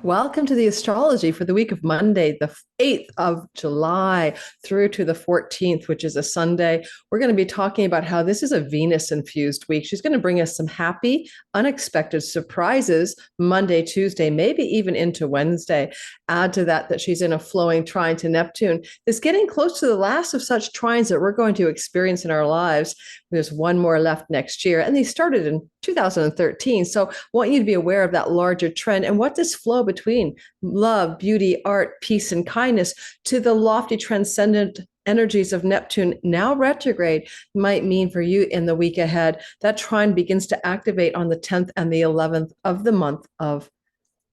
Welcome to the astrology for the week of Monday, the 8th of July through to the 14th, which is a Sunday. We're going to be talking about how this is a Venus infused week. She's going to bring us some happy, unexpected surprises Monday, Tuesday, maybe even into Wednesday. Add to that she's in a flowing trine to Neptune. It's getting close to the last of such trines that we're going to experience in our lives. There's one more left next year, and they started in 2013. So I want you to be aware of that larger trend and what this flow between love, beauty, art, peace, and kindness to the lofty transcendent energies of Neptune, now retrograde, might mean for you in the week ahead. That trine begins to activate on the 10th and the 11th of the month of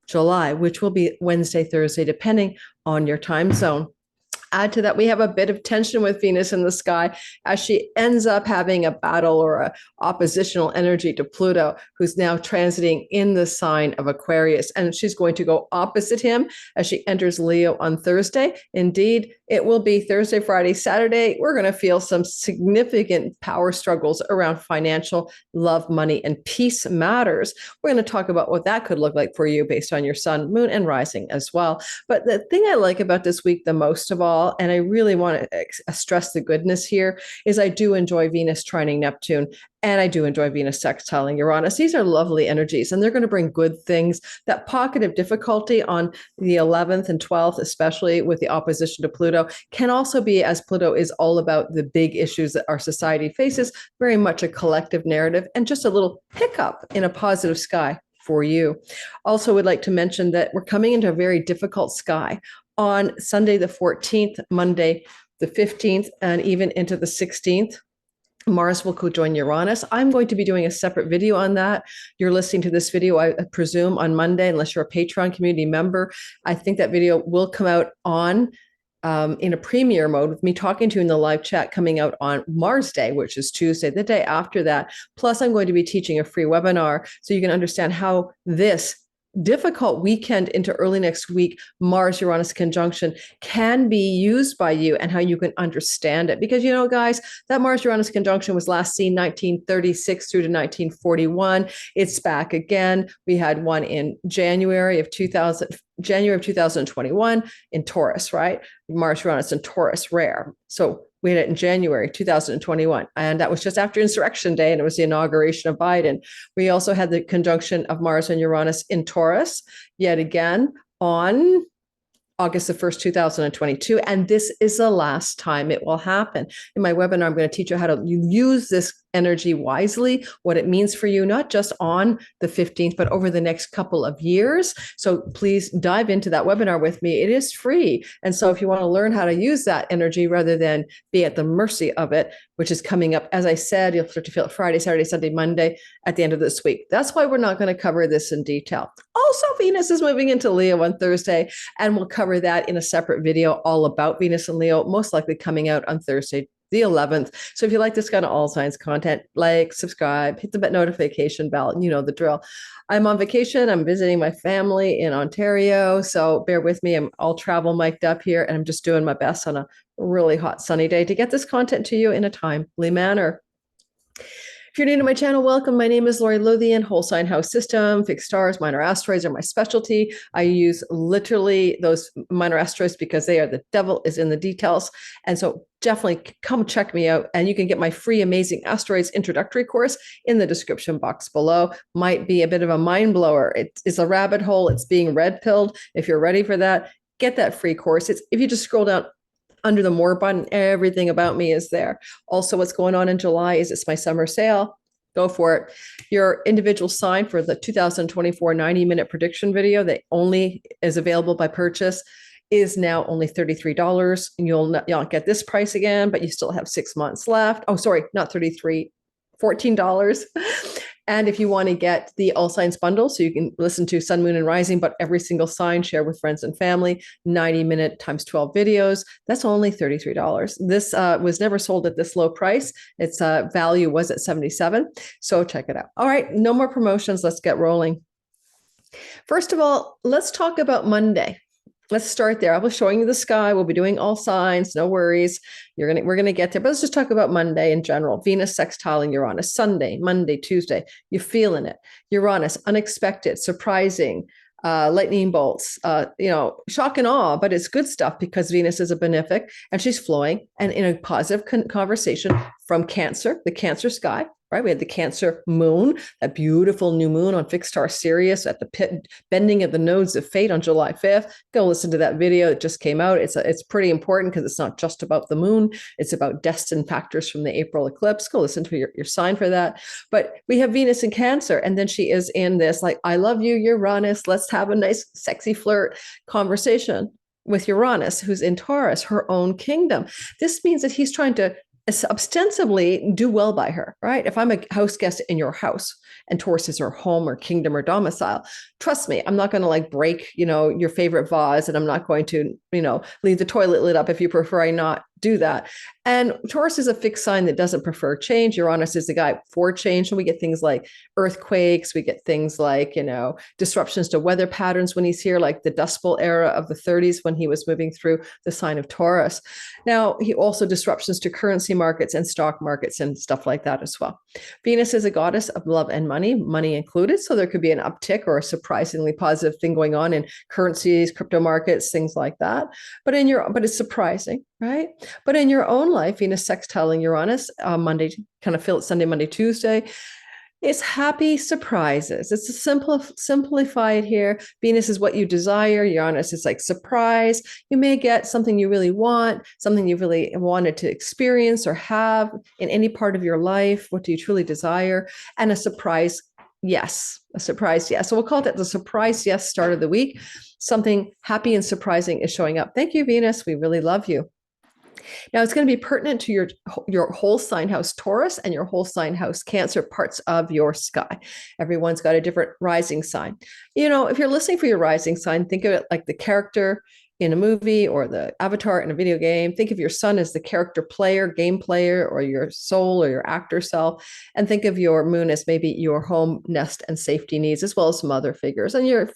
July, which will be Wednesday, Thursday, depending on your time zone. Add to that, we have a bit of tension with Venus in the sky as she ends up having a battle or a oppositional energy to Pluto, who's now transiting in the sign of Aquarius. And she's going to go opposite him as she enters Leo on Thursday. Indeed, it will be Thursday, Friday, Saturday. We're going to feel some significant power struggles around financial, love, money, and peace matters. We're going to talk about what that could look like for you based on your sun, moon, and rising as well. But the thing I like about this week the most of all, and I really want to stress the goodness here, is I do enjoy Venus trining Neptune, and I do enjoy Venus sextiling Uranus. These are lovely energies, and they're going to bring good things. That pocket of difficulty on the 11th and 12th, especially with the opposition to Pluto, can also be, as Pluto is all about the big issues that our society faces, very much a collective narrative and just a little hiccup in a positive sky for you. Also would like to mention that we're coming into a very difficult sky on Sunday the 14th, Monday the 15th, and even into the 16th. Mars will co-join Uranus. I'm going to be doing a separate video on that. You're listening to this video, I presume, on Monday, unless you're a Patreon community member. I think that video will come out on in a premiere mode with me talking to you in the live chat coming out on Mars Day, which is Tuesday, the day after that. Plus, I'm going to be teaching a free webinar so you can understand how this difficult weekend into early next week, Mars-Uranus conjunction, can be used by you and how you can understand it. Because, you know, guys, that Mars-Uranus conjunction was last seen 1936 through to 1941. It's back again. We had one in January of 2021 in Taurus, right? Mars-Uranus in Taurus, rare. So we had it in January 2021, and that was just after Insurrection Day, and it was the inauguration of Biden. We also had the conjunction of Mars and Uranus in Taurus, yet again, on August the 1st, 2022. And this is the last time it will happen. In my webinar, I'm going to teach you how to use this energy wisely, what it means for you, not just on the 15th, but over the next couple of years. So please dive into that webinar with me. It is free. And so if you want to learn how to use that energy rather than be at the mercy of it, which is coming up, as I said, you'll start to feel it Friday, Saturday, Sunday, Monday at the end of this week. That's why we're not going to cover this in detail. Also, Venus is moving into Leo on Thursday, and we'll cover that in a separate video all about Venus and Leo, most likely coming out on Thursday, the 11th. So if you like this kind of all signs content, like, subscribe, hit the notification bell, and you know the drill. I'm on vacation. I'm visiting my family in Ontario. So bear with me. I'm all travel mic'd up here, and I'm just doing my best on a really hot sunny day to get this content to you in a timely manner. If you're new to my channel, welcome. My name is Lori Lothian, whole sign house system, fixed stars, minor asteroids are my specialty. I use literally those minor asteroids because they are the devil is in the details. And so definitely come check me out, and you can get my free Amazing Asteroids introductory course in the description box below. Might be a bit of a mind blower. It's a rabbit hole. It's being red pilled. If you're ready for that, get that free course. If you just scroll down under the more button, everything about me is there. Also, what's going on in July is it's my summer sale. Go for it. Your individual sign for the 2024 90-minute prediction video that only is available by purchase is now only $33. And you'll not get this price again, but you still have 6 months left. Oh, sorry, not 33, $14. And if you want to get the All Signs bundle, so you can listen to Sun, Moon, and Rising, but every single sign, share with friends and family, 90-minute times 12 videos, that's only $33. This was never sold at this low price. Its value was at $77. So check it out. All right, no more promotions. Let's get rolling. First of all, let's talk about Monday. Let's start there. I was showing you the sky. We'll be doing all signs. No worries. We're gonna get there. But let's just talk about Monday in general. Venus sextiling Uranus. Sunday, Monday, Tuesday. You're feeling it. Uranus, unexpected, surprising, lightning bolts. Shock and awe. But it's good stuff because Venus is a benefic and she's flowing and in a positive conversation from Cancer, the Cancer sky. Right, we had the Cancer moon, that beautiful new moon on fixed star Sirius at the bending of the nodes of fate on July 5th. Go listen to that video. It just came out. It's pretty important because it's not just about the moon. It's about destined factors from the April eclipse. Go listen to your sign for that. But we have Venus in Cancer, and then she is in this like, I love you, Uranus. Let's have a nice, sexy flirt conversation with Uranus, who's in Taurus, her own kingdom. This means that he's trying to ostensibly do well by her, right? If I'm a house guest in your house and Taurus is her home or kingdom or domicile, trust me, I'm not going to like break, your favorite vase, and I'm not going to, leave the toilet lid up if you prefer I not do that. And Taurus is a fixed sign that doesn't prefer change. Uranus is the guy for change. And we get things like earthquakes. We get things like, disruptions to weather patterns when he's here, like the Dust Bowl era of the 30s when he was moving through the sign of Taurus. Now, he also disruptions to currency markets and stock markets and stuff like that as well. Venus is a goddess of love and money included. So there could be an uptick or a surprisingly positive thing going on in currencies, crypto markets, things like that. But it's surprising, right? But in your own life, Venus sextiling Uranus, Monday, kind of feel it Sunday, Monday, Tuesday. It's happy surprises. It's a simplified here. Venus is what you desire. Uranus is like surprise. You may get something you really want, something you really wanted to experience or have in any part of your life. What do you truly desire? And a surprise yes. So we'll call that the surprise yes start of the week. Something happy and surprising is showing up. Thank you, Venus. We really love you. Now, it's going to be pertinent to your whole sign house Taurus and your whole sign house Cancer parts of your sky. Everyone's got a different rising sign. If you're listening for your rising sign, think of it like the character in a movie or the avatar in a video game. Think of your sun as the character player, game player, or your soul or your actor self. And think of your moon as maybe your home, nest, and safety needs, as well as some other figures. And your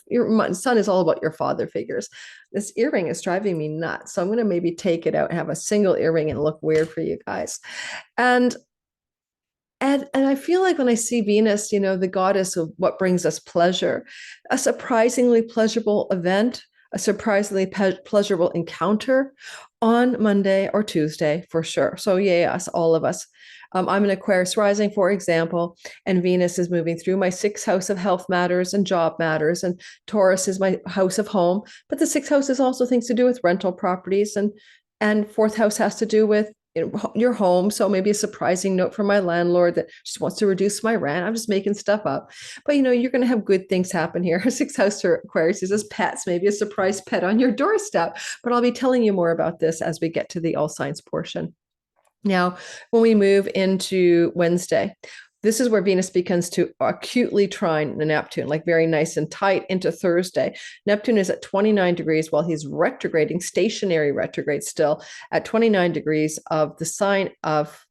sun is all about your father figures. This earring is driving me nuts. So I'm going to maybe take it out and have a single earring and look weird for you guys. And I feel like when I see Venus, the goddess of what brings us pleasure, a surprisingly pleasurable event, a surprisingly pleasurable encounter on Monday or Tuesday for sure. So yes, all of us. I'm an Aquarius rising, for example, and Venus is moving through my sixth house of health matters and job matters, and Taurus is my house of home. But the sixth house is also things to do with rental properties, and fourth house has to do with your home. So maybe a surprising note from my landlord that just wants to reduce my rent. I'm just making stuff up. But you're going to have good things happen here. Sixth house for Aquarius is as pets, maybe a surprise pet on your doorstep. But I'll be telling you more about this as we get to the all signs portion. Now, when we move into Wednesday, this is where Venus begins to acutely trine the Neptune, like very nice and tight into Thursday. Neptune is at 29 degrees while he's retrograding, stationary retrograde still, at 29 degrees of the sign of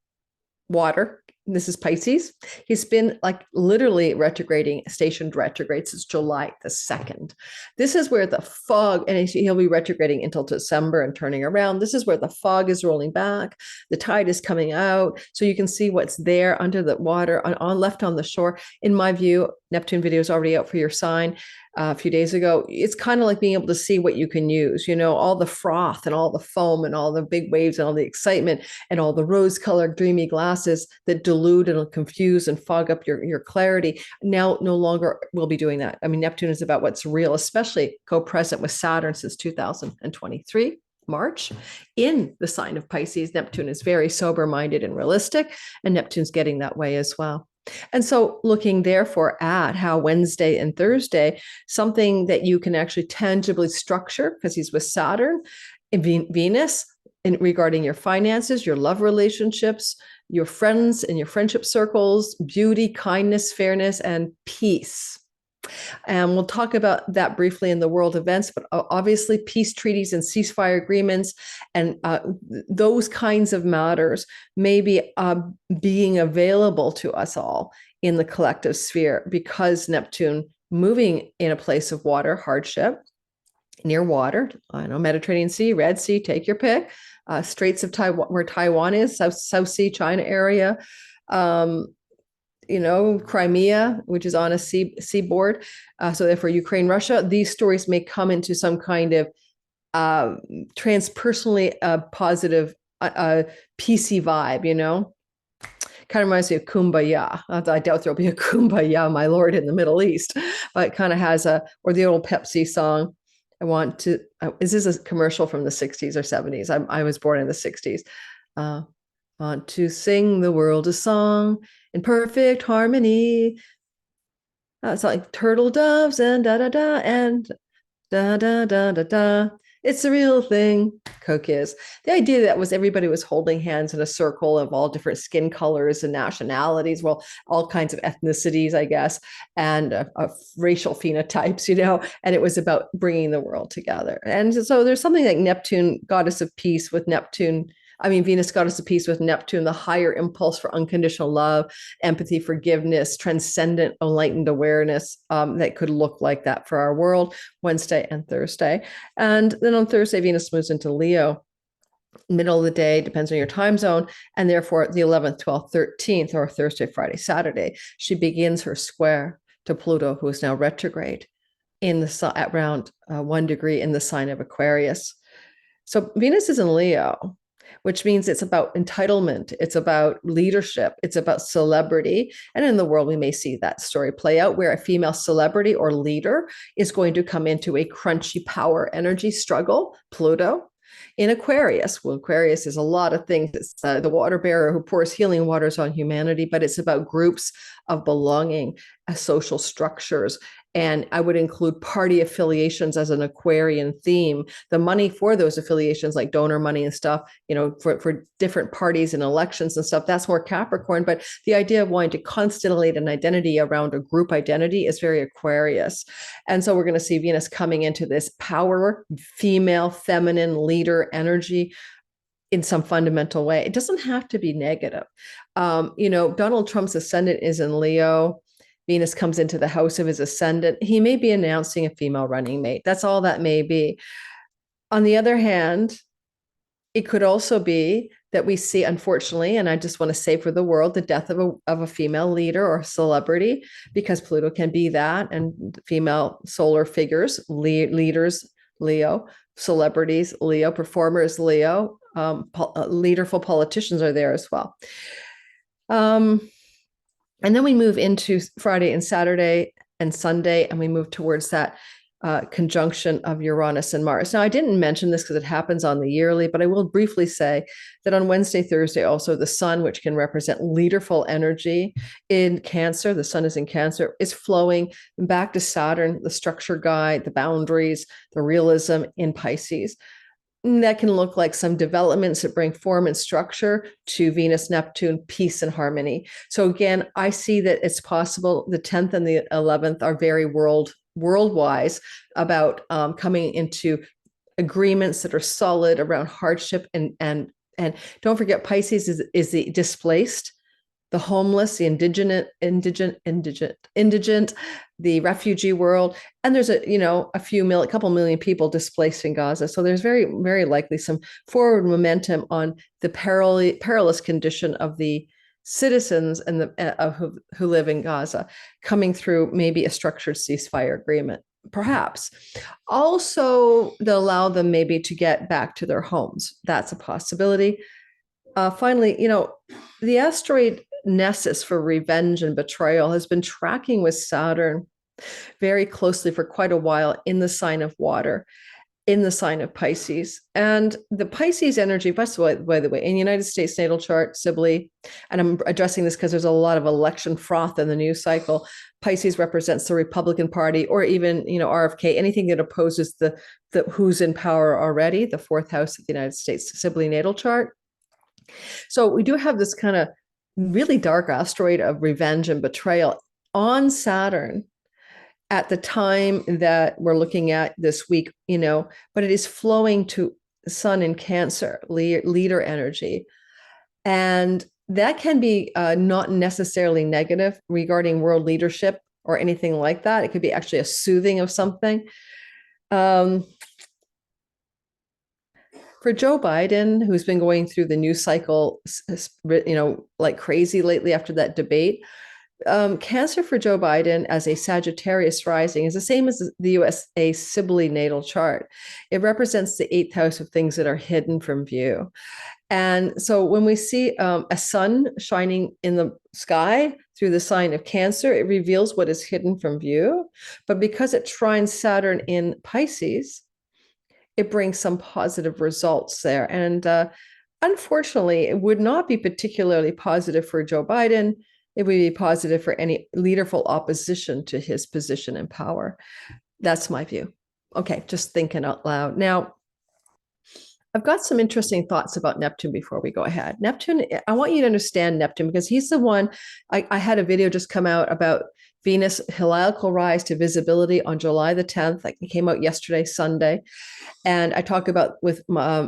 water. This is Pisces. He's been like literally retrograding, stationed retrograde since July the 2nd. This is where the fog, and he'll be retrograding until December and turning around. This is where the fog is rolling back. The tide is coming out. So you can see what's there under the water on left on the shore. In my view, Neptune video is already out for your sign. A few days ago, it's kind of like being able to see what you can use, all the froth and all the foam and all the big waves and all the excitement and all the rose-colored dreamy glasses that dilute and confuse and fog up your clarity. Now, no longer will be doing that. I mean, Neptune is about what's real, especially co-present with Saturn since 2023. March in the sign of Pisces. Neptune is very sober-minded and realistic, and Neptune's getting that way as well. And so looking therefore at how Wednesday and Thursday, something that you can actually tangibly structure because he's with Saturn and Venus regarding your finances, your love relationships, your friends and your friendship circles, beauty, kindness, fairness, and peace. And we'll talk about that briefly in the world events, but obviously peace treaties and ceasefire agreements and those kinds of matters may be being available to us all in the collective sphere because Neptune moving in a place of water, hardship, near water. I know, Mediterranean Sea, Red Sea, take your pick. Straits of Taiwan, where Taiwan is, South Sea, China area. Crimea, which is on a seaboard. So therefore, Ukraine, Russia, these stories may come into some kind of transpersonally positive, PC vibe, kind of reminds me of Kumbaya. I doubt there'll be a Kumbaya, my Lord, in the Middle East, but it kind of has or the old Pepsi song. Is this a commercial from the 60s or 70s? I was born in the 60s. Want to sing the world a song in perfect harmony. It's like turtle doves and da da da and da da da da da. It's the real thing. Coke is. The idea that was everybody was holding hands in a circle of all different skin colors and nationalities, well, all kinds of ethnicities, I guess, and racial phenotypes, and it was about bringing the world together. And so there's something like Neptune, goddess of peace, with Venus, goddess of peace, with Neptune, the higher impulse for unconditional love, empathy, forgiveness, transcendent, enlightened awareness, that could look like that for our world, Wednesday and Thursday. And then on Thursday, Venus moves into Leo, middle of the day, depends on your time zone. And therefore, the 11th, 12th, 13th, or Thursday, Friday, Saturday, she begins her square to Pluto, who is now retrograde at around 1 degree in the sign of Aquarius. So Venus is in Leo, which means it's about entitlement, it's about leadership, it's about celebrity. And in the world, we may see that story play out where a female celebrity or leader is going to come into a crunchy power energy struggle, Pluto. In Aquarius, well, Aquarius is a lot of things. It's the water bearer who pours healing waters on humanity, but it's about groups of belonging, social structures. And I would include party affiliations as an Aquarian theme. The money for those affiliations, like donor money and stuff, for different parties and elections and stuff, that's more Capricorn. But the idea of wanting to constellate an identity around a group identity is very Aquarius. And so we're going to see Venus coming into this power, female, feminine leader energy in some fundamental way. It doesn't have to be negative. Donald Trump's ascendant is in Leo. Venus comes into the house of his ascendant. He may be announcing a female running mate. That's all that may be. On the other hand, it could also be that we see, unfortunately, and I just want to say for the world, the death of a female leader or celebrity, because Pluto can be that, and female solar figures, leaders, Leo, celebrities, Leo, performers, Leo, leaderful politicians are there as well. And then we move into Friday and Saturday and Sunday, and we move towards that conjunction of Uranus and Mars. Now, I didn't mention this because it happens on the yearly, but I will briefly say that on Wednesday, Thursday, also the sun, which can represent leaderful energy in Cancer, the sun is in Cancer, is flowing back to Saturn, the structure guide, the boundaries, the realism in Pisces. That can look like some developments that bring form and structure to Venus, Neptune, peace and harmony. So again, I see that it's possible the 10th and the 11th are very world-wise about coming into agreements that are solid around hardship and don't forget, Pisces is the displaced, the homeless, the indigent, the refugee world, and there's a couple million people displaced in Gaza. So there's very, very likely some forward momentum on the perilous condition of the citizens and who live in Gaza, coming through maybe a structured ceasefire agreement, perhaps. Also, they'll allow them maybe to get back to their homes. That's a possibility. Finally, the asteroid Nessus for revenge and betrayal has been tracking with Saturn very closely for quite a while in the sign of water, in the sign of Pisces. And the Pisces energy, by the way, in the United States natal chart, Sibley, and I'm addressing this because there's a lot of election froth in the news cycle. Pisces represents the Republican Party, or even, RFK, anything that opposes the who's in power already, the fourth house of the United States Sibley natal chart. So we do have this kind of really dark asteroid of revenge and betrayal on Saturn at the time that we're looking at this week, but it is flowing to Sun in Cancer, leader energy. And that can be not necessarily negative regarding world leadership or anything like that. It could be actually a soothing of something. For Joe Biden, who's been going through the news cycle, like crazy lately after that debate, Cancer for Joe Biden as a Sagittarius rising is the same as the USA Sibley natal chart. It represents the eighth house of things that are hidden from view. And so when we see a sun shining in the sky through the sign of Cancer, it reveals what is hidden from view. But because it trines Saturn in Pisces, it brings some positive results there. And unfortunately, it would not be particularly positive for Joe Biden. It would be positive for any leaderful opposition to his position in power. That's my view. Okay, just thinking out loud. Now, I've got some interesting thoughts about Neptune before we go ahead. Neptune, I want you to understand Neptune because he's the one, I had a video just come out about Venus heliacal rise to visibility on July the 10th. It came out yesterday, Sunday. And I talk about with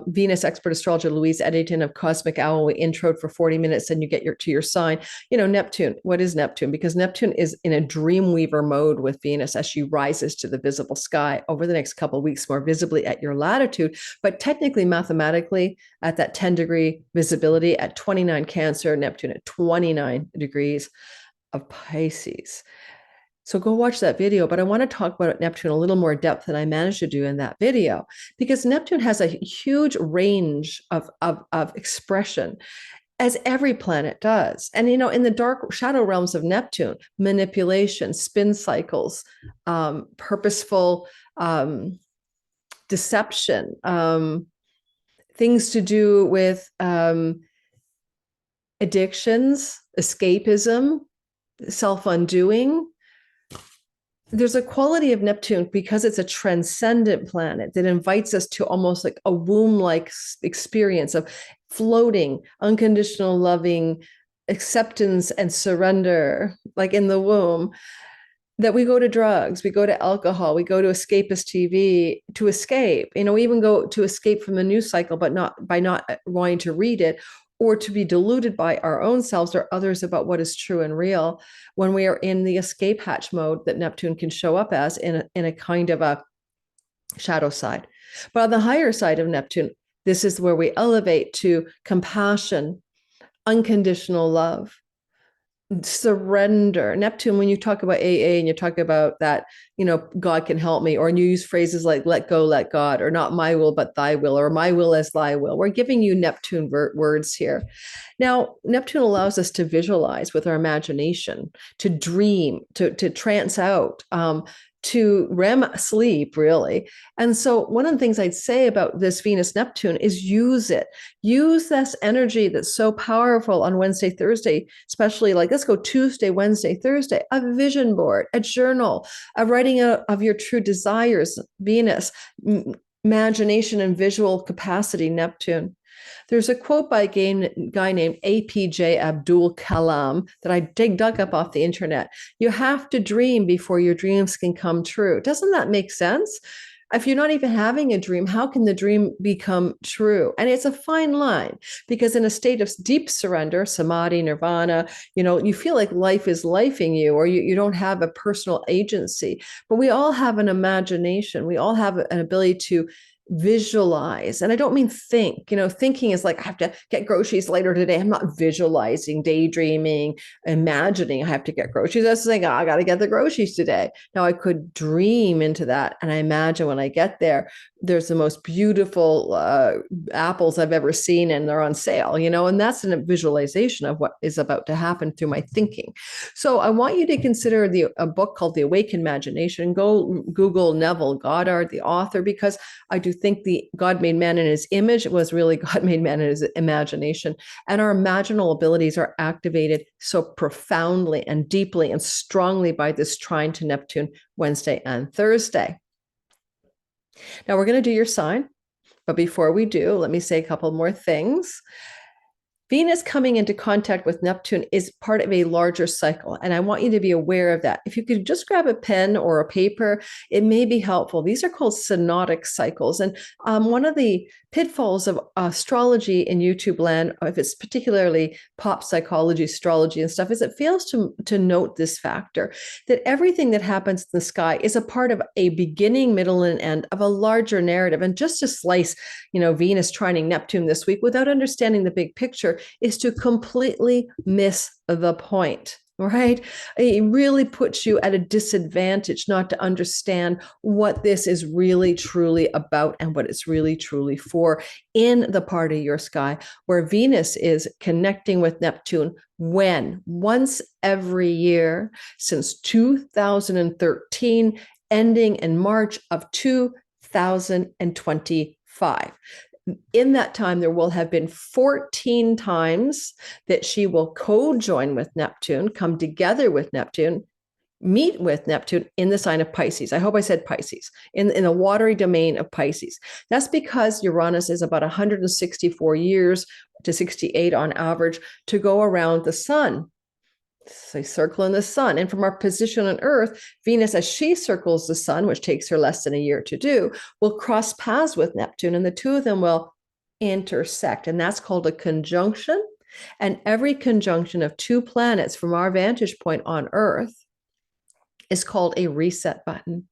Venus expert astrologer Louise Eddington of Cosmic Owl. We introed for 40 minutes and you get to your sign. Neptune, what is Neptune? Because Neptune is in a dreamweaver mode with Venus as she rises to the visible sky over the next couple of weeks, more visibly at your latitude. But technically, mathematically, at that 10-degree visibility at 29 Cancer, Neptune at 29 degrees of Pisces. So go watch that video, but I want to talk about Neptune a little more depth than I managed to do in that video, because Neptune has a huge range of expression, as every planet does. And, in the dark shadow realms of Neptune, manipulation, spin cycles, purposeful deception, things to do with addictions, escapism, self-undoing. There's a quality of Neptune because it's a transcendent planet that invites us to almost like a womb-like experience of floating, unconditional loving acceptance and surrender, like in the womb, that we go to drugs, we go to alcohol, we go to escapist TV to escape, we even go to escape from the news cycle, but not by not wanting to read it, or to be deluded by our own selves or others about what is true and real when we are in the escape hatch mode that Neptune can show up as in a kind of a shadow side. But on the higher side of Neptune, this is where we elevate to compassion, unconditional love, surrender. Neptune, when you talk about AA and you talk about that, God can help me, or you use phrases like let go, let God, or not my will, but thy will, or my will as thy will. We're giving you Neptune words here. Now, Neptune allows us to visualize with our imagination, to dream, to trance out, to REM sleep, really. And so one of the things I'd say about this Venus-Neptune is use it. Use this energy that's so powerful on Wednesday, Thursday, especially let's go Tuesday, Wednesday, Thursday, a vision board, a journal, a writing of your true desires, Venus, imagination and visual capacity, Neptune. There's a quote by a guy named APJ Abdul Kalam that I dug up off the internet. You have to dream before your dreams can come true. Doesn't that make sense? If you're not even having a dream, how can the dream become true? And it's a fine line, because in a state of deep surrender, samadhi, nirvana, you feel like life is lifing you, or you don't have a personal agency. But we all have an imagination. We all have an ability to visualize. And I don't mean think. Thinking is like, I have to get groceries later today. I'm not visualizing, daydreaming, imagining I have to get groceries. That's saying, I got to get the groceries today. Now I could dream into that. And I imagine when I get there, there's the most beautiful apples I've ever seen, and they're on sale, and that's a visualization of what is about to happen through my thinking. So I want you to consider a book called The Awakened Imagination. Go Google Neville Goddard, the author, because I do think the God made man in his image was really God made man in his imagination. And our imaginal abilities are activated so profoundly and deeply and strongly by this trine to Neptune Wednesday and Thursday. Now we're going to do your sign, but before we do, let me say a couple more things. Venus coming into contact with Neptune is part of a larger cycle. And I want you to be aware of that. If you could just grab a pen or a paper, it may be helpful. These are called synodic cycles. And one of the pitfalls of astrology in YouTube land, if it's particularly pop psychology, astrology and stuff, is it fails to note this factor that everything that happens in the sky is a part of a beginning, middle, and end of a larger narrative. And just to slice, Venus trining Neptune this week without understanding the big picture is to completely miss the point. Right? It really puts you at a disadvantage not to understand what this is really truly about and what it's really truly for in the part of your sky where Venus is connecting with Neptune once every year since 2013, ending in March of 2025. In that time, there will have been 14 times that she will co-join with Neptune, come together with Neptune, meet with Neptune in the sign of Pisces. I hope I said Pisces, in the watery domain of Pisces. That's because Uranus is about 164 years to 68 on average to go around the sun. So circling the sun. And from our position on Earth, Venus, as she circles the sun, which takes her less than a year to do, will cross paths with Neptune, and the two of them will intersect. And that's called a conjunction. And every conjunction of two planets from our vantage point on Earth is called a reset button.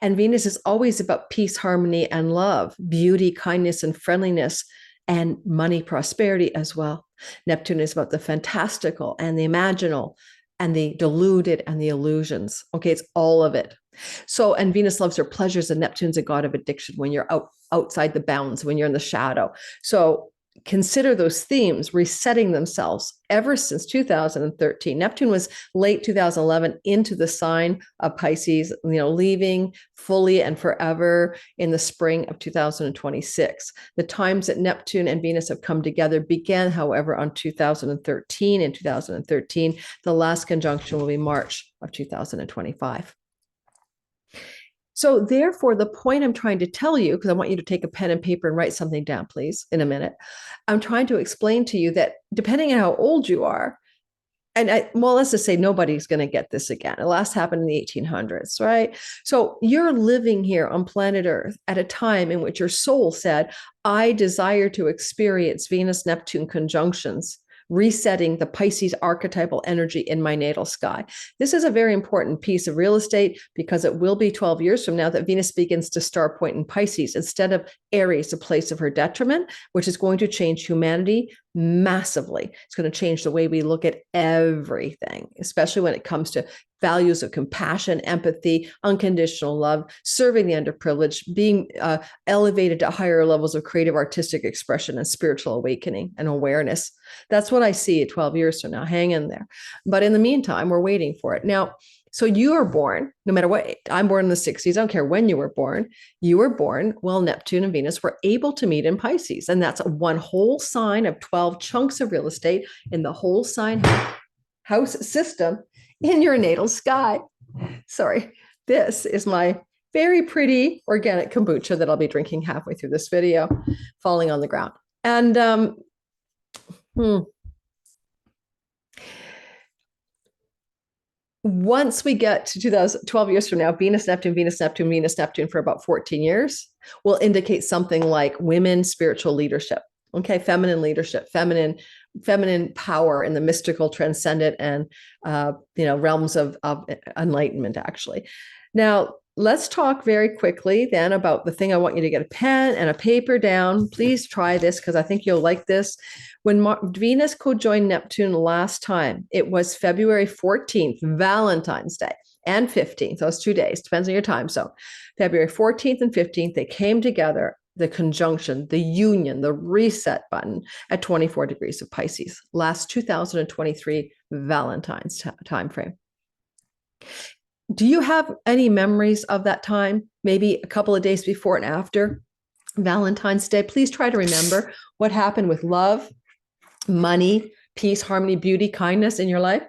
And Venus is always about peace, harmony, and love, beauty, kindness, and friendliness, and money, prosperity as well. Neptune is about the fantastical and the imaginal and the deluded and the illusions. Okay, it's all of it. So, and Venus loves her pleasures, and Neptune's a god of addiction when you're outside the bounds, when you're in the shadow. So consider those themes resetting themselves ever since 2013. Neptune was late 2011 into the sign of Pisces, leaving fully and forever in the spring of 2026. The times that Neptune and Venus have come together began, however, on 2013. In 2013, the last conjunction will be March of 2025. So therefore, the point I'm trying to tell you, because I want you to take a pen and paper and write something down, please, in a minute. I'm trying to explain to you that depending on how old you are, let's just say nobody's going to get this again. It last happened in the 1800s, right? So you're living here on planet Earth at a time in which your soul said, I desire to experience Venus-Neptune conjunctions, resetting the Pisces archetypal energy in my natal sky. This is a very important piece of real estate because it will be 12 years from now that Venus begins to star point in Pisces instead of Aries, a place of her detriment, which is going to change humanity massively. It's going to change the way we look at everything, especially when it comes to values of compassion, empathy, unconditional love, serving the underprivileged, being elevated to higher levels of creative artistic expression and spiritual awakening and awareness. That's what I see 12 years from now. Hang in there. But in the meantime, we're waiting for it. Now, so you are born, no matter what, I'm born in the 60s. I don't care when you were born. You were born while Neptune and Venus were able to meet in Pisces. And that's one whole sign of 12 chunks of real estate in the whole sign house system in your natal sky. Sorry, this is my very pretty organic kombucha that I'll be drinking halfway through this video, falling on the ground. And once we get to 12 years from now, Venus-Neptune, Venus-Neptune, Venus-Neptune for about 14 years will indicate something like women spiritual leadership. Okay, feminine leadership, feminine power in the mystical, transcendent, and realms of enlightenment, actually. Now, let's talk very quickly then about the thing I want you to get a pen and a paper down. Please try this because I think you'll like this. When Venus co-joined Neptune last time, it was February 14th, Valentine's Day, and 15th. Those 2 days, depends on your time zone. February 14th and 15th, they came together, the conjunction, the union, the reset button at 24 degrees of Pisces, last 2023 Valentine's time frame. Do you have any memories of that time? Maybe a couple of days before and after Valentine's Day? Please try to remember what happened with love, money, peace, harmony, beauty, kindness in your life.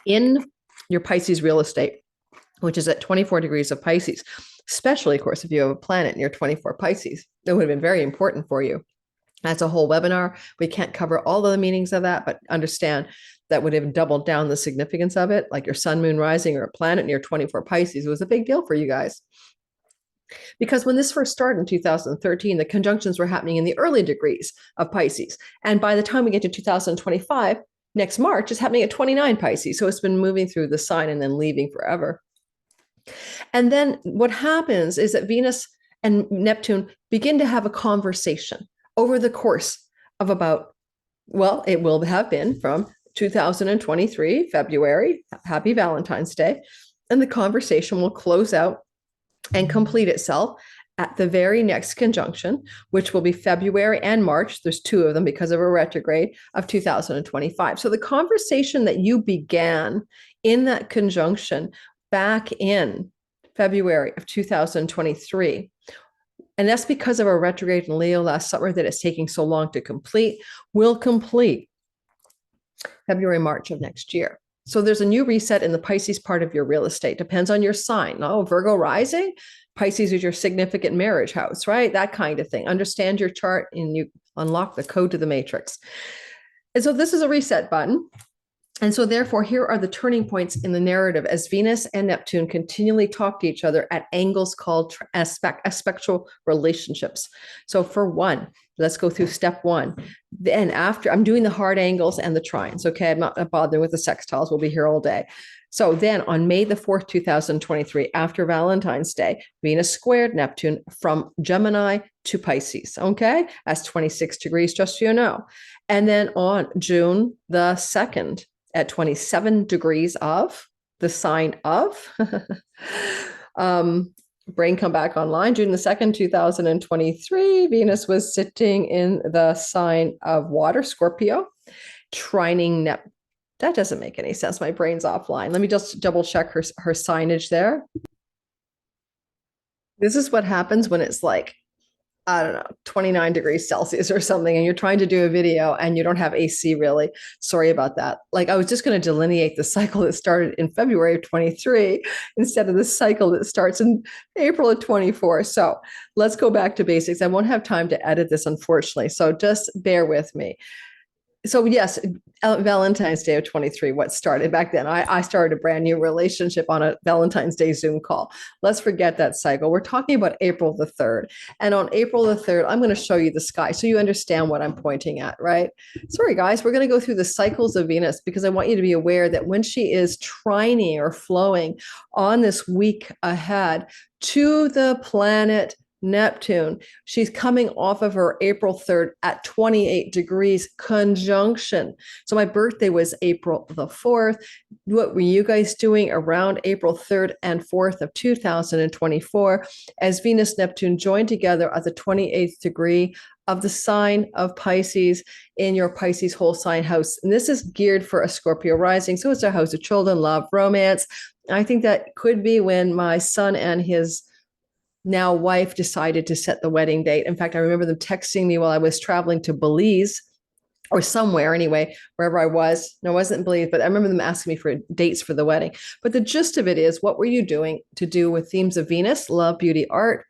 In your Pisces real estate, which is at 24 degrees of Pisces, especially, of course, if you have a planet near 24 Pisces, that would have been very important for you. That's a whole webinar. We can't cover all of the meanings of that, but understand that would have doubled down the significance of it, like your sun, moon, rising, or a planet near 24 Pisces was a big deal for you guys. Because when this first started in 2013, the conjunctions were happening in the early degrees of Pisces. And by the time we get to 2025, next March is happening at 29 Pisces. So it's been moving through the sign and then leaving forever. And then what happens is that Venus and Neptune begin to have a conversation over the course of about, well, it will have been from 2023, February, happy Valentine's Day. And the conversation will close out and complete itself at the very next conjunction, which will be February and March. There's two of them because of a retrograde of 2025. So the conversation that you began in that conjunction back in February of 2023, and that's because of a retrograde in Leo last summer that it's taking so long to complete, will complete February, March of next year. So there's a new reset in the Pisces part of your real estate. Depends on your sign. Oh, Virgo rising, Pisces is your significant marriage house, right? That kind of thing. Understand your chart and you unlock the code to the matrix. And so this is a reset button. And so therefore, here are the turning points in the narrative as Venus and Neptune continually talk to each other at angles called aspectual relationships. So for one, let's go through step one. Then after, I'm doing the hard angles and the trines, okay? I'm not bothering with the sextiles. We'll be here all day. So then on May the 4th, 2023, after Valentine's Day, Venus squared Neptune from Gemini to Pisces, okay? That's 26 degrees, just so you know. And then on June the 2nd, at 27 degrees of the sign of brain come back online. June the 2nd, 2023, Venus was sitting in the sign of water, Scorpio, trining Neptune. That doesn't make any sense. My brain's offline. Let me just double check her signage there. This is what happens when it's like, I don't know, 29 degrees Celsius or something, and you're trying to do a video and you don't have AC really. Sorry about that. Like I was just going to delineate the cycle that started in February of 23 instead of the cycle that starts in April of 24. So let's go back to basics. I won't have time to edit this, unfortunately. So just bear with me. So yes, Valentine's Day of 23, what started back then? I started a brand new relationship on a Valentine's Day Zoom call. Let's forget that cycle. We're talking about April the 3rd. And on April the 3rd, I'm going to show you the sky so you understand what I'm pointing at, right? Sorry, guys, we're going to go through the cycles of Venus because I want you to be aware that when she is trining or flowing on this week ahead to the planet Neptune, she's coming off of her April 3rd at 28 degrees conjunction. So my birthday was April the 4th. What were you guys doing around April 3rd and 4th of 2024 as Venus Neptune joined together at the 28th degree of the sign of Pisces in your Pisces whole sign house? And this is geared for a Scorpio rising. So it's a house of children, love, romance. I think that could be when my son and his now wife decided to set the wedding date. In fact, I remember them texting me while I was traveling to Belize or somewhere anyway, wherever I was. No, it wasn't Belize, but I remember them asking me for dates for the wedding. But the gist of it is, what were you doing to do with themes of Venus, love, beauty, art,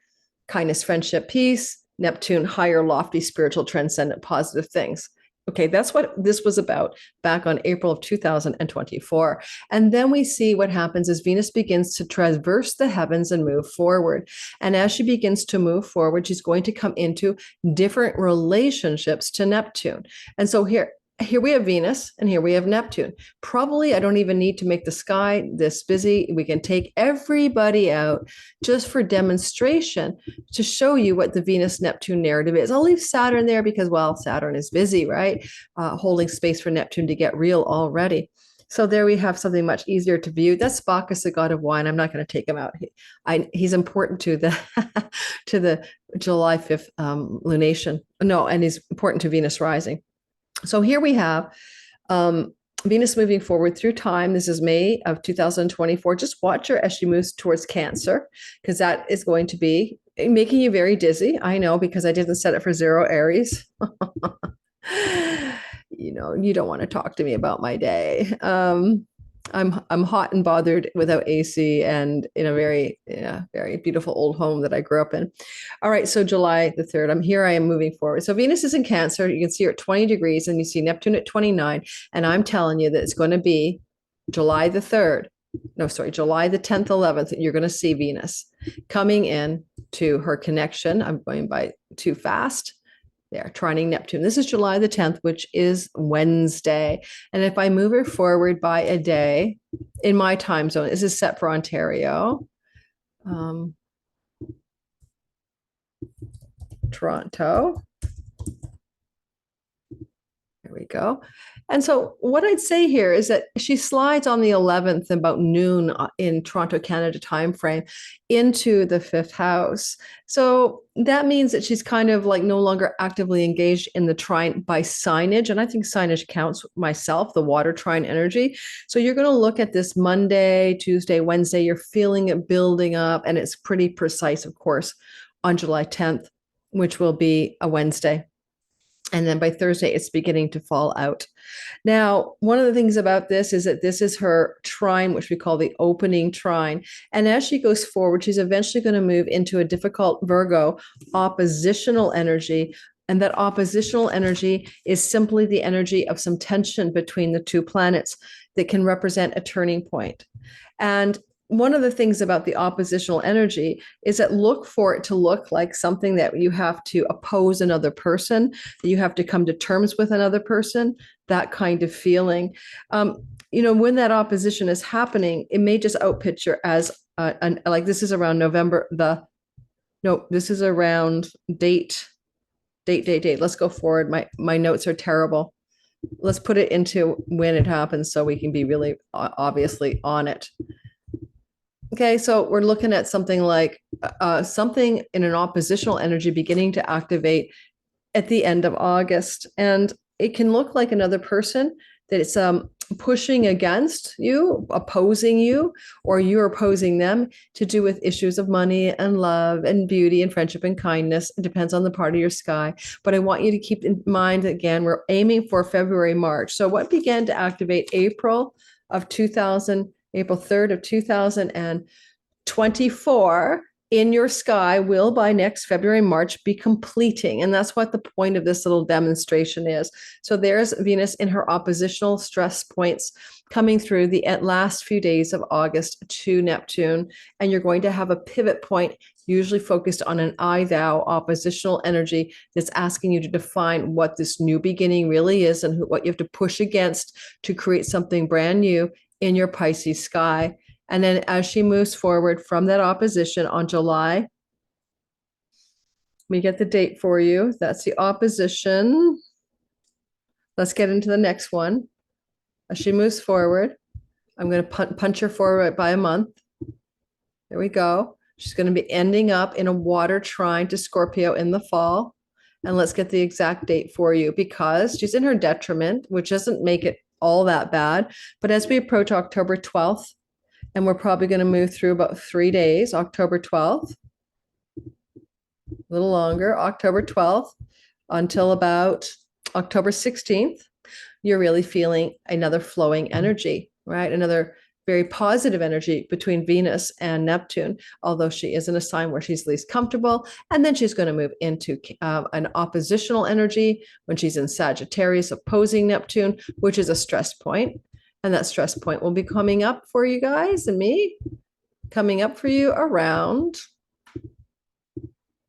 kindness, friendship, peace, Neptune, higher, lofty, spiritual, transcendent, positive things? Okay, that's what this was about back on April of 2024. And then we see what happens as Venus begins to traverse the heavens and move forward. And as she begins to move forward, she's going to come into different relationships to Neptune. And so here we have Venus and here we have Neptune. Probably I don't even need to make the sky this busy. We can take everybody out just for demonstration to show you what the Venus-Neptune narrative is. I'll leave Saturn there because, well, Saturn is busy, right? Holding space for Neptune to get real already. So there we have something much easier to view. That's Bacchus, the god of wine. I'm not going to take him out. He's important to the to the July 5th lunation. No, and he's important to Venus rising. So here we have Venus moving forward through time. This is May of 2024. Just watch her as she moves towards Cancer, because that is going to be making you very dizzy. I know, because I didn't set it for 0 Aries. You know, you don't want to talk to me about my day. I'm hot and bothered without AC and in a very very beautiful old home that I grew up in. All right, so July the 3rd, I am moving forward. So Venus is in Cancer. You can see her at 20 degrees and you see Neptune at 29. And I'm telling you that it's going to be July the 3rd. No, sorry, July the 10th, 11th, you're going to see Venus coming in to her connection. I'm going by too fast. There, trining Neptune. This is July the 10th, which is Wednesday. And if I move it forward by a day in my time zone, this is set for Ontario, Toronto. There we go. And so what I'd say here is that she slides on the 11th about noon in Toronto, Canada timeframe into the 5th house. So that means that she's kind of like no longer actively engaged in the trine by signage. And I think signage counts myself, the water trine energy. So you're going to look at this Monday, Tuesday, Wednesday, you're feeling it building up, and it's pretty precise, of course, on July 10th, which will be a Wednesday. And then by Thursday, it's beginning to fall out. Now, one of the things about this is that this is her trine, which we call the opening trine. And as she goes forward, she's eventually going to move into a difficult Virgo oppositional energy. And that oppositional energy is simply the energy of some tension between the two planets that can represent a turning point. And one of the things about the oppositional energy is that look for it to look like something that you have to oppose another person, that you have to come to terms with another person, that kind of feeling. When that opposition is happening, it may just outpicture as like this is around November. This is around date. Let's go forward. My notes are terrible. Let's put it into when it happens so we can be really obviously on it. Okay, so we're looking at something like something in an oppositional energy beginning to activate at the end of August. And it can look like another person that it's pushing against you, opposing you, or you're opposing them, to do with issues of money and love and beauty and friendship and kindness. It depends on the part of your sky. But I want you to keep in mind, again, we're aiming for February, March. So what began to activate April 3rd of 2024 in your sky will by next February, March be completing. And that's what the point of this little demonstration is. So there's Venus in her oppositional stress points coming through the last few days of August to Neptune. And you're going to have a pivot point, usually focused on an I-thou oppositional energy that's asking you to define what this new beginning really is and what you have to push against to create something brand new in your Pisces sky. And then as she moves forward from that opposition on July, we get the date for you. That's the opposition. Let's get into the next one. As she moves forward, I'm going to punch her forward by a month. There we go. She's going to be ending up in a water trine to Scorpio in the fall. And let's get the exact date for you, because she's in her detriment, which doesn't make it all that bad. But as we approach October 12th, and we're probably going to move through about 3 days, October 12th, a little longer, October 12th, until about October 16th, you're really feeling another flowing energy, right? Another very positive energy between Venus and Neptune, although she is in a sign where she's least comfortable. And then she's going to move into an oppositional energy when she's in Sagittarius opposing Neptune, which is a stress point. And that stress point will be coming up for you guys and me, coming up for you around,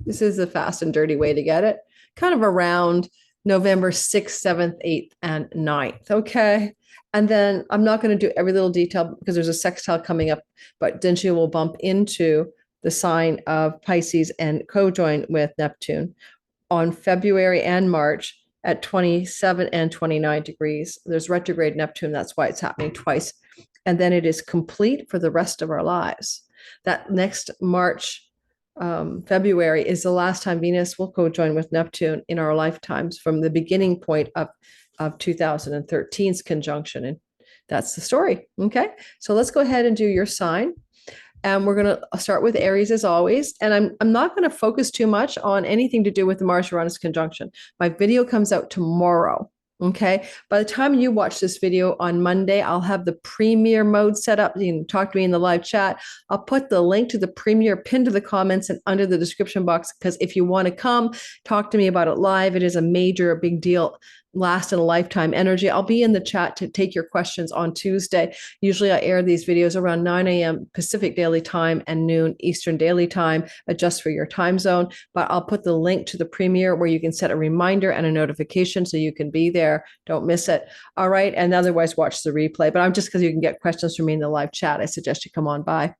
this is a fast and dirty way to get it, kind of around November 6th, 7th, 8th, and 9th. Okay. And then I'm not going to do every little detail because there's a sextile coming up, but then she will bump into the sign of Pisces and co-join with Neptune on February and March at 27 and 29 degrees. There's retrograde Neptune. That's why it's happening twice. And then it is complete for the rest of our lives. That next March, February is the last time Venus will co-join with Neptune in our lifetimes from the beginning point of 2013's conjunction. And that's the story. Okay. So let's go ahead and do your sign. And we're going to start with Aries as always. And I'm not going to focus too much on anything to do with the Mars-Uranus conjunction. My video comes out tomorrow. Okay. By the time you watch this video on Monday, I'll have the premiere mode set up. You can talk to me in the live chat. I'll put the link to the premiere pinned to the comments and under the description box, because if you want to come talk to me about it live, it is a big deal, last in a lifetime energy. I'll be in the chat to take your questions on Tuesday. Usually I air these videos around 9 a.m. Pacific Daily Time and noon Eastern Daily Time, adjust for your time zone. But I'll put the link to the premiere where you can set a reminder and a notification so you can be there. Don't miss it. All right. And otherwise, watch the replay. But I'm just, because you can get questions from me in the live chat, I suggest you come on by.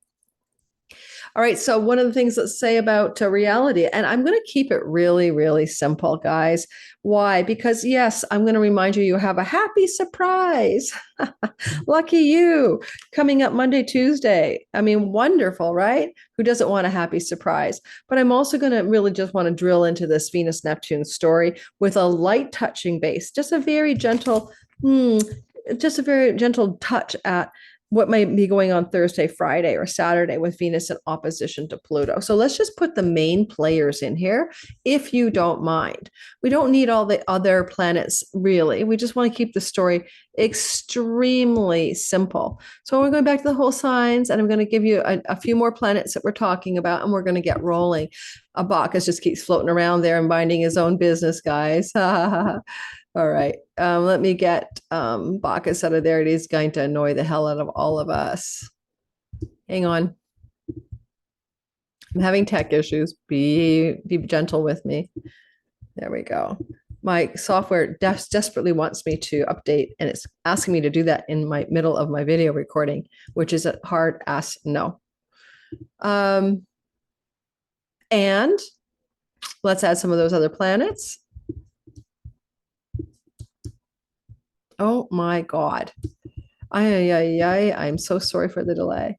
All right. So one of the things, let's say, about reality, and I'm going to keep it really, really simple, guys. Why? Because yes, I'm going to remind you, you have a happy surprise. Lucky you, coming up Monday, Tuesday. I mean, wonderful, right? Who doesn't want a happy surprise? But I'm also going to really just want to drill into this Venus-Neptune story with a light touching base, just a very gentle, touch at what might be going on Thursday, Friday, or Saturday with Venus in opposition to Pluto. So let's just put the main players in here, if you don't mind. We don't need all the other planets, really. We just want to keep the story extremely simple. So we're going back to the whole signs, and I'm going to give you a few more planets that we're talking about, and we're going to get rolling. Bacchus just keeps floating around there and minding his own business, guys. All right. Let me get Bacchus out of there. It is going to annoy the hell out of all of us. Hang on. I'm having tech issues. Be gentle with me. There we go. My software desperately wants me to update, and it's asking me to do that in my middle of my video recording, which is a hard ass no. And let's add some of those other planets. Oh my God. I'm so sorry for the delay.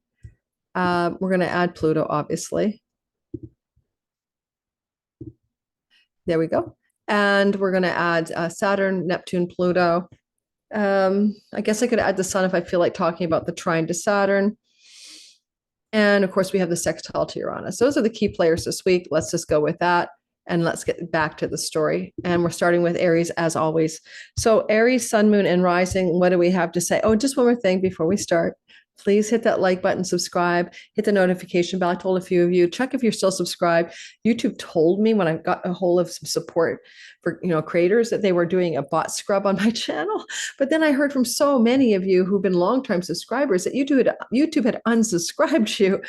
We're going to add Pluto, obviously. There we go. And we're going to add Saturn, Neptune, Pluto. I guess I could add the Sun if I feel like talking about the trine to Saturn. And of course, we have the sextile to Uranus. Those are the key players this week. Let's just go with that. And let's get back to the story. And we're starting with Aries, as always. So Aries, Sun, Moon, and Rising, what do we have to say? Oh, just one more thing before we start. Please hit that like button, subscribe, hit the notification bell. I told a few of you, check if you're still subscribed. YouTube told me when I got a hold of some support for creators that they were doing a bot scrub on my channel. But then I heard from so many of you who've been long-time subscribers that YouTube had unsubscribed you.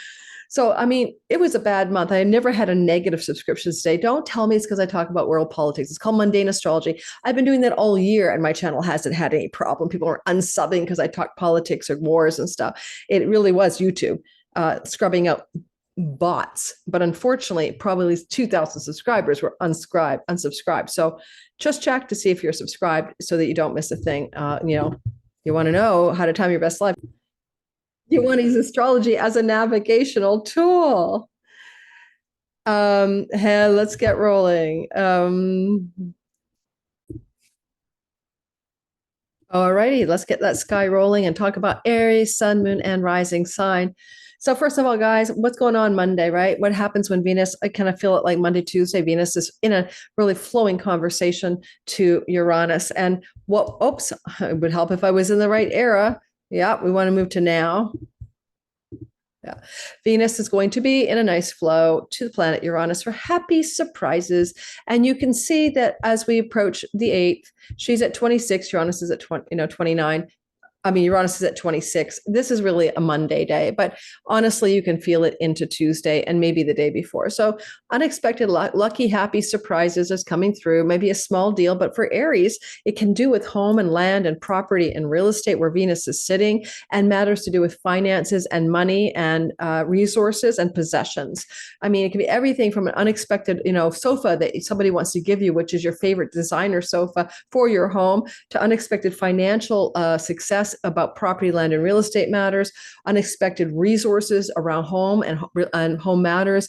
So, I mean, it was a bad month. I never had a negative subscription today. Don't tell me it's because I talk about world politics. It's called mundane astrology. I've been doing that all year, and my channel hasn't had any problem. People are unsubbing because I talk politics or wars and stuff. It really was YouTube scrubbing out bots. But unfortunately, probably at least 2,000 subscribers were unsubscribed. So just check to see if you're subscribed so that you don't miss a thing. You want to know how to time your best life. You want to use astrology as a navigational tool. Hey, let's get rolling. Alrighty, let's get that sky rolling and talk about Aries, Sun, Moon, and Rising sign. So first of all, guys, what's going on Monday, right? What happens when Venus, I kind of feel it like Monday, Tuesday, Venus is in a really flowing conversation to Uranus. And it would help if I was in the right era. Yeah, we want to move to now. Yeah. Venus is going to be in a nice flow to the planet Uranus for happy surprises. And you can see that as we approach the 8th, she's at 26, Uranus is at 29. Uranus is at 26. This is really a Monday day, but honestly, you can feel it into Tuesday and maybe the day before. So unexpected, lucky, happy surprises is coming through, maybe a small deal, but for Aries, it can do with home and land and property and real estate where Venus is sitting, and matters to do with finances and money and resources and possessions. It can be everything from an unexpected, sofa that somebody wants to give you, which is your favorite designer sofa for your home, to unexpected financial success about property, land, and real estate matters, unexpected resources around home and home matters,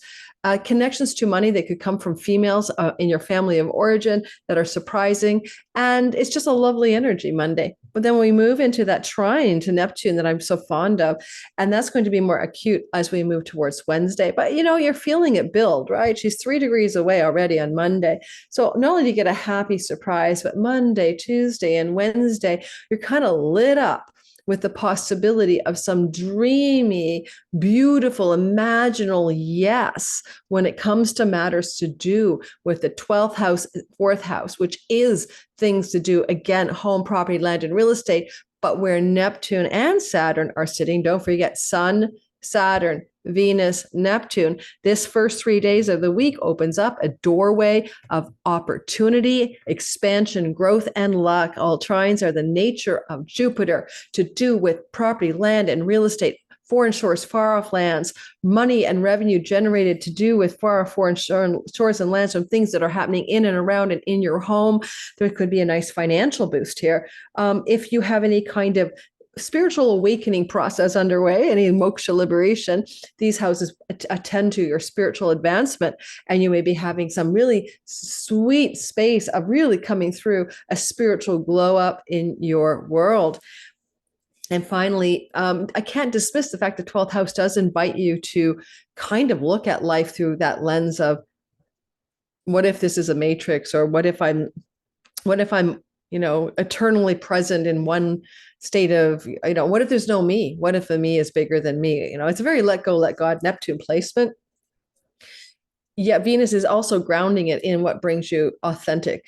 connections to money that could come from females in your family of origin that are surprising. And it's just a lovely energy Monday. But then we move into that trine to Neptune that I'm so fond of. And that's going to be more acute as we move towards Wednesday. But, you're feeling it build, right? She's 3 degrees away already on Monday. So not only do you get a happy surprise, but Monday, Tuesday, and Wednesday, you're kind of lit up with the possibility of some dreamy, beautiful, imaginal yes when it comes to matters to do with the 12th house, 4th house, which is things to do, again, home, property, land, and real estate, but where Neptune and Saturn are sitting. Don't forget Sun, Saturn, Venus, Neptune. This first 3 days of the week opens up a doorway of opportunity, expansion, growth, and luck. All trines are the nature of Jupiter to do with property, land, and real estate, foreign shores, far off lands, money and revenue generated to do with far off foreign shores and lands, from things that are happening in and around and in your home. There could be a nice financial boost here. If you have any kind of spiritual awakening process underway, any moksha liberation, these houses attend to your spiritual advancement, and you may be having some really sweet space of really coming through a spiritual glow up in your world. And finally, I can't dismiss the fact that 12th house does invite you to kind of look at life through that lens of, what if this is a matrix, or what if I'm eternally present in one state of, what if there's no me? What if the me is bigger than me? It's a very let go, let God Neptune placement. Yet Venus is also grounding it in what brings you authentic,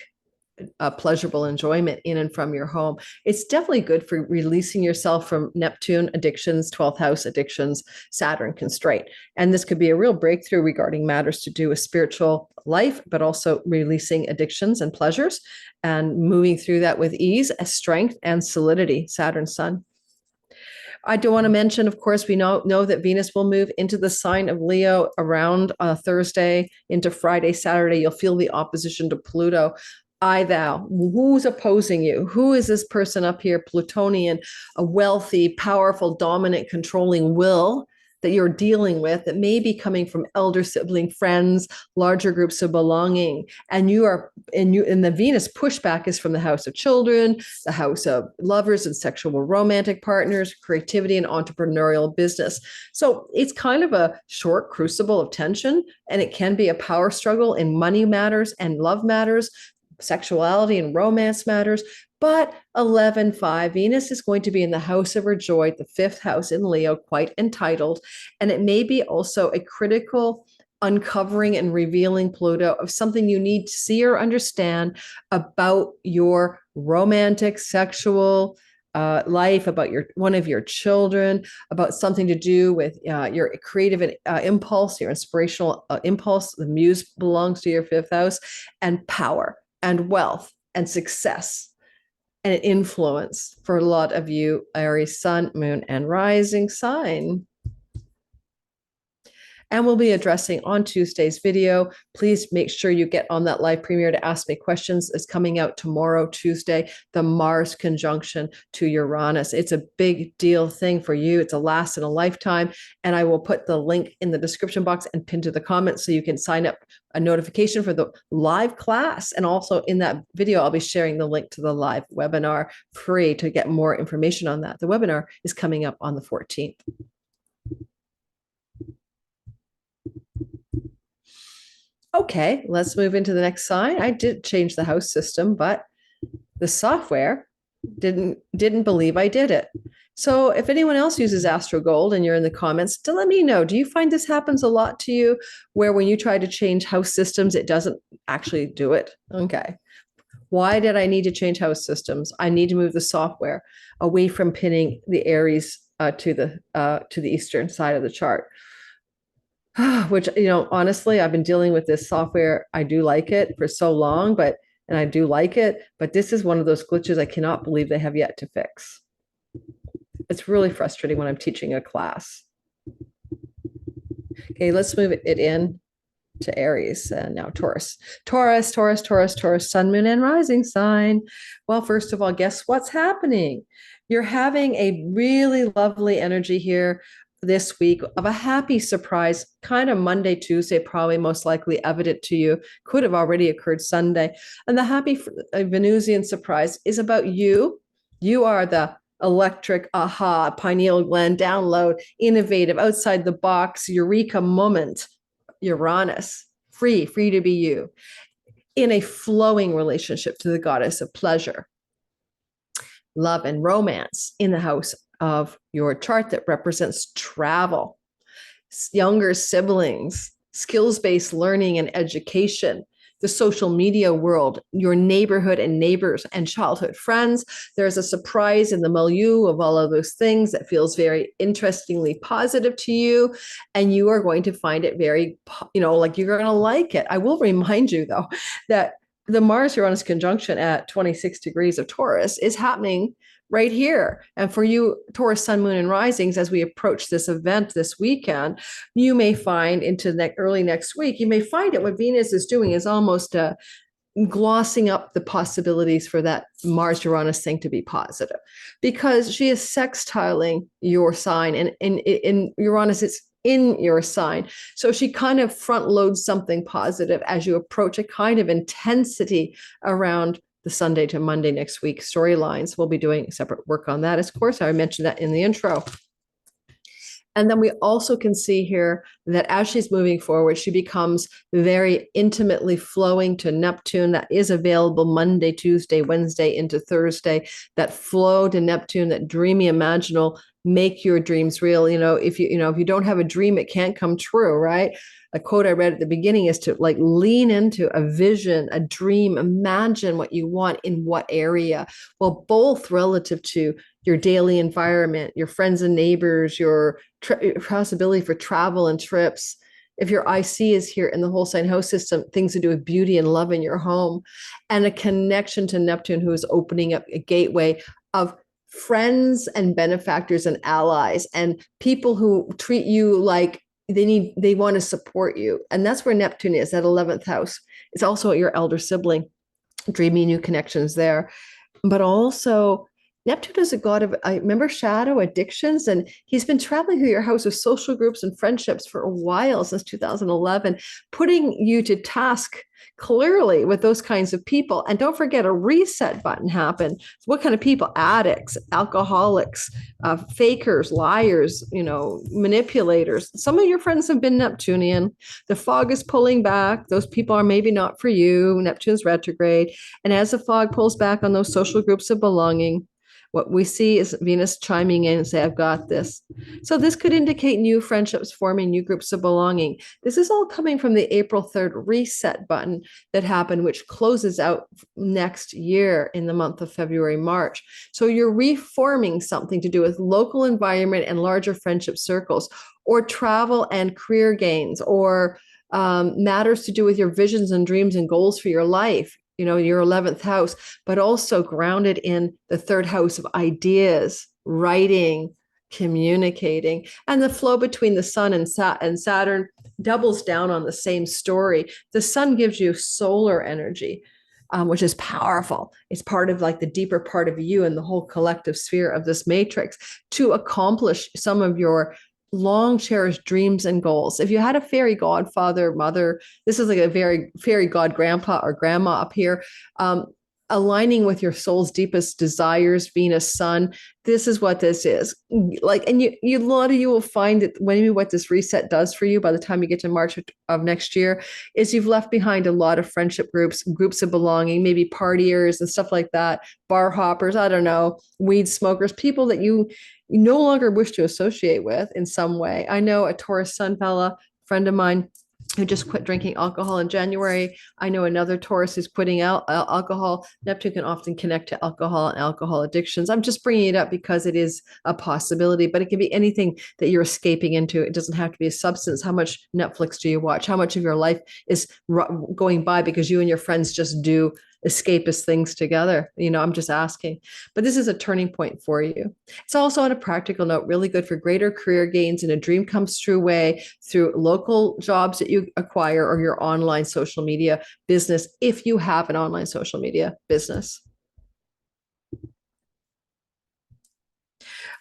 pleasurable enjoyment in and from your home. It's definitely good for releasing yourself from Neptune addictions, 12th house addictions, Saturn constraint. And this could be a real breakthrough regarding matters to do with spiritual life, but also releasing addictions and pleasures and moving through that with ease, strength, and solidity, Saturn, Sun. I do want to mention, of course, we know that Venus will move into the sign of Leo around Thursday into Friday, Saturday. You'll feel the opposition to Pluto. I thou, who's opposing you? Who is this person up here, Plutonian, a wealthy, powerful, dominant, controlling will that you're dealing with, that may be coming from elder sibling friends, larger groups of belonging. And the Venus pushback is from the house of children, the house of lovers and sexual romantic partners, creativity and entrepreneurial business. So it's kind of a short crucible of tension, and it can be a power struggle in money matters and love matters, sexuality and romance matters. But 11-5, Venus is going to be in the house of her joy, the 5th house in Leo, quite entitled. And it may be also a critical uncovering and revealing, Pluto, of something you need to see or understand about your romantic, sexual life, about one of your children, about something to do with your creative impulse, your inspirational impulse. The muse belongs to your 5th house, and power and wealth and success and influence for a lot of you, Aries, Sun, Moon, and Rising sign. And we'll be addressing on Tuesday's video. Please make sure you get on that live premiere to ask me questions. It's coming out tomorrow, Tuesday, the Mars conjunction to Uranus. It's a big deal thing for you. It's a last in a lifetime. And I will put the link in the description box and pin to the comments so you can sign up a notification for the live class. And also in that video, I'll be sharing the link to the live webinar free to get more information on that. The webinar is coming up on the 14th. Okay, let's move into the next sign. I did change the house system, but the software didn't believe I did it. So if anyone else uses Astro Gold and you're in the comments, to let me know. Do you find this happens a lot to you, where when you try to change house systems, it doesn't actually do it? Okay. Why did I need to change house systems? I need to move the software away from pinning the Aries to the eastern side of the chart. Which, honestly, I've been dealing with this software. I do like it for so long, and I do like it, but this is one of those glitches I cannot believe they have yet to fix. It's really frustrating when I'm teaching a class. Okay, let's move it in to Aries and now Taurus. Taurus, Sun, Moon, and Rising sign. Well, first of all, guess what's happening? You're having a really lovely energy here. this week of a happy surprise, kind of Monday, Tuesday, probably most likely evident to you, could have already occurred Sunday. And the happy Venusian surprise is about you. You are the electric, aha, pineal gland download, innovative, outside the box, eureka moment, Uranus, free to be you, in a flowing relationship to the goddess of pleasure, love, and romance in the house of your chart that represents travel, younger siblings, skills-based learning and education, the social media world, your neighborhood and neighbors and childhood friends. There's a surprise in the milieu of all of those things that feels very interestingly positive to you. And you are going to find it very, like you're going to like it. I will remind you, though, that the Mars-Uranus conjunction at 26 degrees of Taurus is happening right here. And for you, Taurus, Sun, Moon, and risings, as we approach this event this weekend, you may find into early next week, you may find that what Venus is doing is almost glossing up the possibilities for that Mars-Uranus thing to be positive, because she is sextiling your sign, and in Uranus, it's in your sign. So she kind of front loads something positive as you approach a kind of intensity around the Sunday to Monday next week storylines. We'll be doing separate work on that. Of course, I mentioned that in the intro. And then we also can see here that as she's moving forward, she becomes very intimately flowing to Neptune. That is available Monday, Tuesday, Wednesday into Thursday. That flow to Neptune, that dreamy, imaginal, make your dreams real. If you don't have a dream, it can't come true, right? A quote I read at the beginning is to lean into a vision, a dream, imagine what you want in what area. Well, both relative to your daily environment, your friends and neighbors, your possibility for travel and trips. If your IC is here in the whole sign host system, things to do with beauty and love in your home, and a connection to Neptune, who is opening up a gateway of friends and benefactors and allies and people who treat you like they want to support you. And that's where Neptune is, at 11th house. It's also your elder sibling, dreamy new connections there. But also Neptune is a god of, I remember, shadow addictions, and he's been traveling through your house with social groups and friendships for a while, since 2011, putting you to task clearly with those kinds of people. And don't forget, a reset button happened. What kind of people? Addicts, alcoholics, fakers, liars, manipulators. Some of your friends have been Neptunian. The fog is pulling back. Those people are maybe not for you. Neptune's retrograde. And as the fog pulls back on those social groups of belonging, what we see is Venus chiming in and say, I've got this. So this could indicate new friendships forming, new groups of belonging. This is all coming from the April 3rd reset button that happened, which closes out next year in the month of February, March. So you're reforming something to do with local environment and larger friendship circles, or travel and career gains, or matters to do with your visions and dreams and goals for your life. Your 11th house, but also grounded in the 3rd house of ideas, writing, communicating. And the flow between the Sun and Saturn doubles down on the same story. The Sun gives you solar energy, which is powerful. It's part of the deeper part of you and the whole collective sphere of this matrix to accomplish some of your long cherished dreams and goals. If you had a fairy godfather, mother, this is like a very fairy god grandpa or grandma up here, aligning with your soul's deepest desires, Venus, Sun. This is what this is and a lot of you will find that maybe what this reset does for you by the time you get to March of next year is you've left behind a lot of friendship groups of belonging, maybe partiers and stuff like that, bar hoppers, I don't know, weed smokers, people that you no longer wish to associate with in some way. I know a Taurus Sun fella, friend of mine, who just quit drinking alcohol in January. I know another Taurus who's quitting alcohol. Neptune can often connect to alcohol and alcohol addictions. I'm just bringing it up because it is a possibility, but it can be anything that you're escaping into. It doesn't have to be a substance. How much Netflix do you watch? How much of your life is going by because you and your friends just do escapist things together? I'm just asking. But this is a turning point for you. It's also, on a practical note, really good for greater career gains in a dream comes true way through local jobs that you acquire or your online social media business, if you have an online social media business.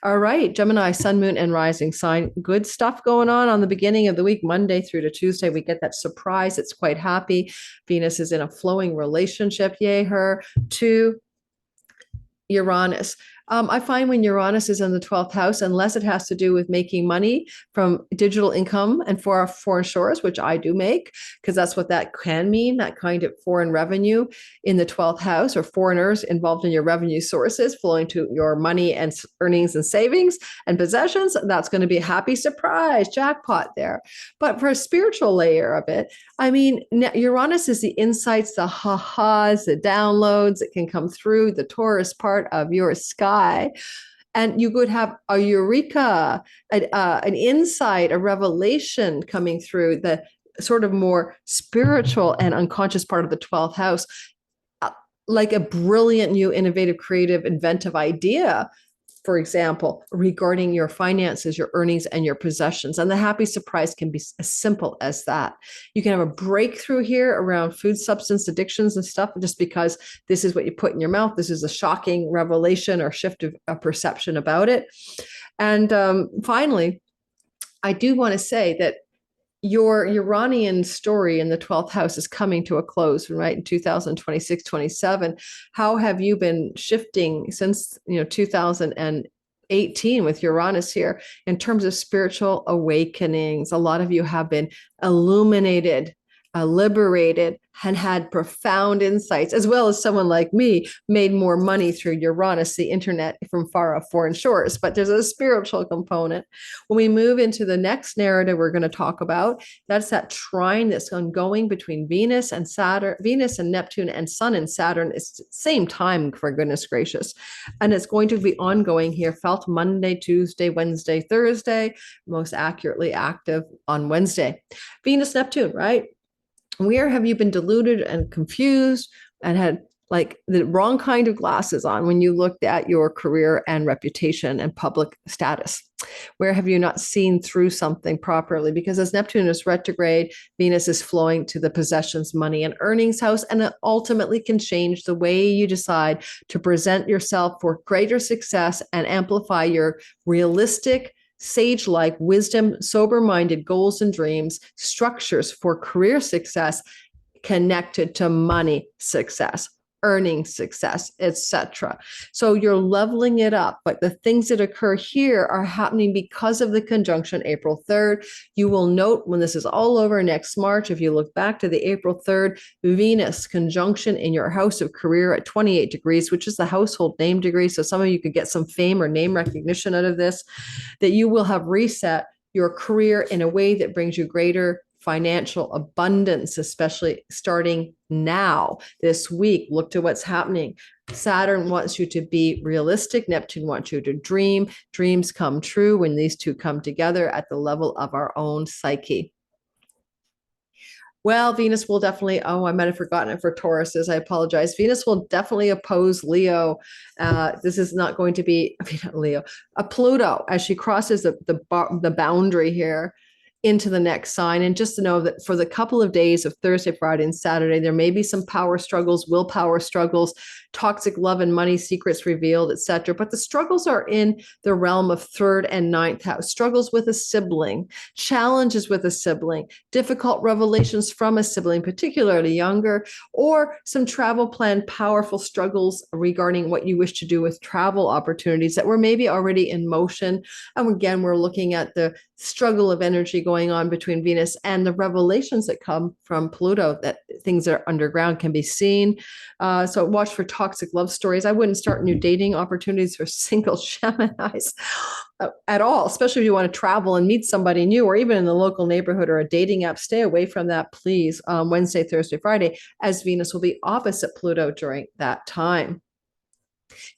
All right, Gemini, sun, moon, and rising sign. Good stuff going on the beginning of the week, Monday through to Tuesday. We get that surprise. It's quite happy. Venus is in a flowing relationship, yay her, to Uranus. I find when Uranus is in the 12th house, unless it has to do with making money from digital income and for our foreign shores, which I do make, because that's what that can mean, that kind of foreign revenue in the 12th house, or foreigners involved in your revenue sources flowing to your money and earnings and savings and possessions. That's going to be a happy surprise, jackpot there. But for a spiritual layer of it, I mean, Uranus is the insights, the ha-has, the downloads that can come through the Taurus part of your sky. And you could have a eureka, an insight, a revelation coming through the sort of more spiritual and unconscious part of the 12th house, like a brilliant new innovative, creative, inventive idea, for example, regarding your finances, your earnings, and your possessions. And the happy surprise can be as simple as that. You can have a breakthrough here around food substance addictions and stuff, just because this is what you put in your mouth. This is a shocking revelation or shift of a perception about it. And finally, I do want to say that your Uranian story in the 12th house is coming to a close, right? In 2026, 27. How have you been shifting since, 2018 with Uranus here in terms of spiritual awakenings? A lot of you have been illuminated, liberated, and had profound insights, as well as someone like me made more money through Uranus, the internet, from far off foreign shores. But there's a spiritual component. When we move into the next narrative we're going to talk about, that's that trine that's ongoing between Venus and Saturn, Venus and Neptune, and Sun and Saturn. It's the same time, for goodness gracious. And it's going to be ongoing here, felt Monday, Tuesday, Wednesday, Thursday, most accurately active on Wednesday. Venus-Neptune, right? Where have you been deluded and confused and had like the wrong kind of glasses on when you looked at your career and reputation and public status? Where have you not seen through something properly? Because as Neptune is retrograde, Venus is flowing to the possessions, money, and earnings house, and it ultimately can change the way you decide to present yourself for greater success and amplify your realistic, sage-like wisdom, sober-minded goals and dreams, structures for career success connected to money success, earning success, etc. So you're leveling it up, but the things that occur here are happening because of the conjunction April 3rd. You will note when this is all over next March, if you look back to the April 3rd Venus conjunction in your house of career at 28 degrees, which is the household name degree. So some of you could get some fame or name recognition out of this, that you will have reset your career in a way that brings you greater financial abundance, especially starting now, this week. Look to what's happening. Saturn wants you to be realistic. Neptune wants you to dream. Dreams come true when these two come together at the level of our own psyche. Well, Venus will definitely, I might have forgotten it for Tauruses. I apologize. Venus will definitely oppose Leo. This is not going to be, Leo, Pluto, as she crosses the boundary here into the next sign. And just to know that for the couple of days of Thursday, Friday, and Saturday, there may be some power struggles, willpower struggles, toxic love and money secrets revealed, etc. But the struggles are in the realm of 3rd and 9th house. Struggles with a sibling, challenges with a sibling, difficult revelations from a sibling, particularly younger, or some travel plan, powerful struggles regarding what you wish to do with travel opportunities that were maybe already in motion. And again, we're looking at the struggle of energy going on between Venus and the revelations that come from Pluto, that things that are underground can be seen. So watch for toxic love stories. I wouldn't start new dating opportunities for single Geminis at all, especially if you want to travel and meet somebody new, or even in the local neighborhood or a dating app. Stay away from that, please. Wednesday, Thursday, Friday, as Venus will be opposite Pluto during that time.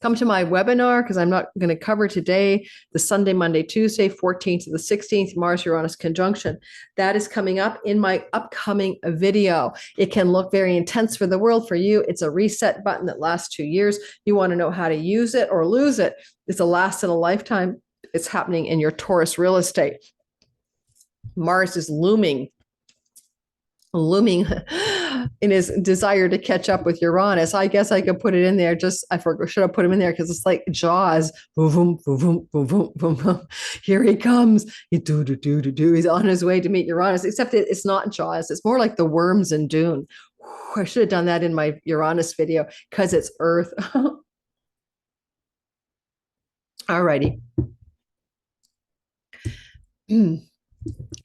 Come to my webinar, because I'm not going to cover today the Sunday, Monday, Tuesday, 14th to the 16th, Mars-Uranus conjunction. That is coming up in my upcoming video. It can look very intense for the world. For you, it's a reset button that lasts 2 years. You want to know how to use it or lose it. It's a last in a lifetime. It's happening in your Taurus real estate. Mars is looming in his desire to catch up with Uranus. I guess I could put it in there. I forgot, should have put him in there because it's like Jaws. Boom, boom, boom, boom, boom, boom, boom. Here he comes. He's on his way to meet Uranus, except it's not Jaws. It's more like the worms in Dune. I should have done that in my Uranus video because it's Earth. All righty. If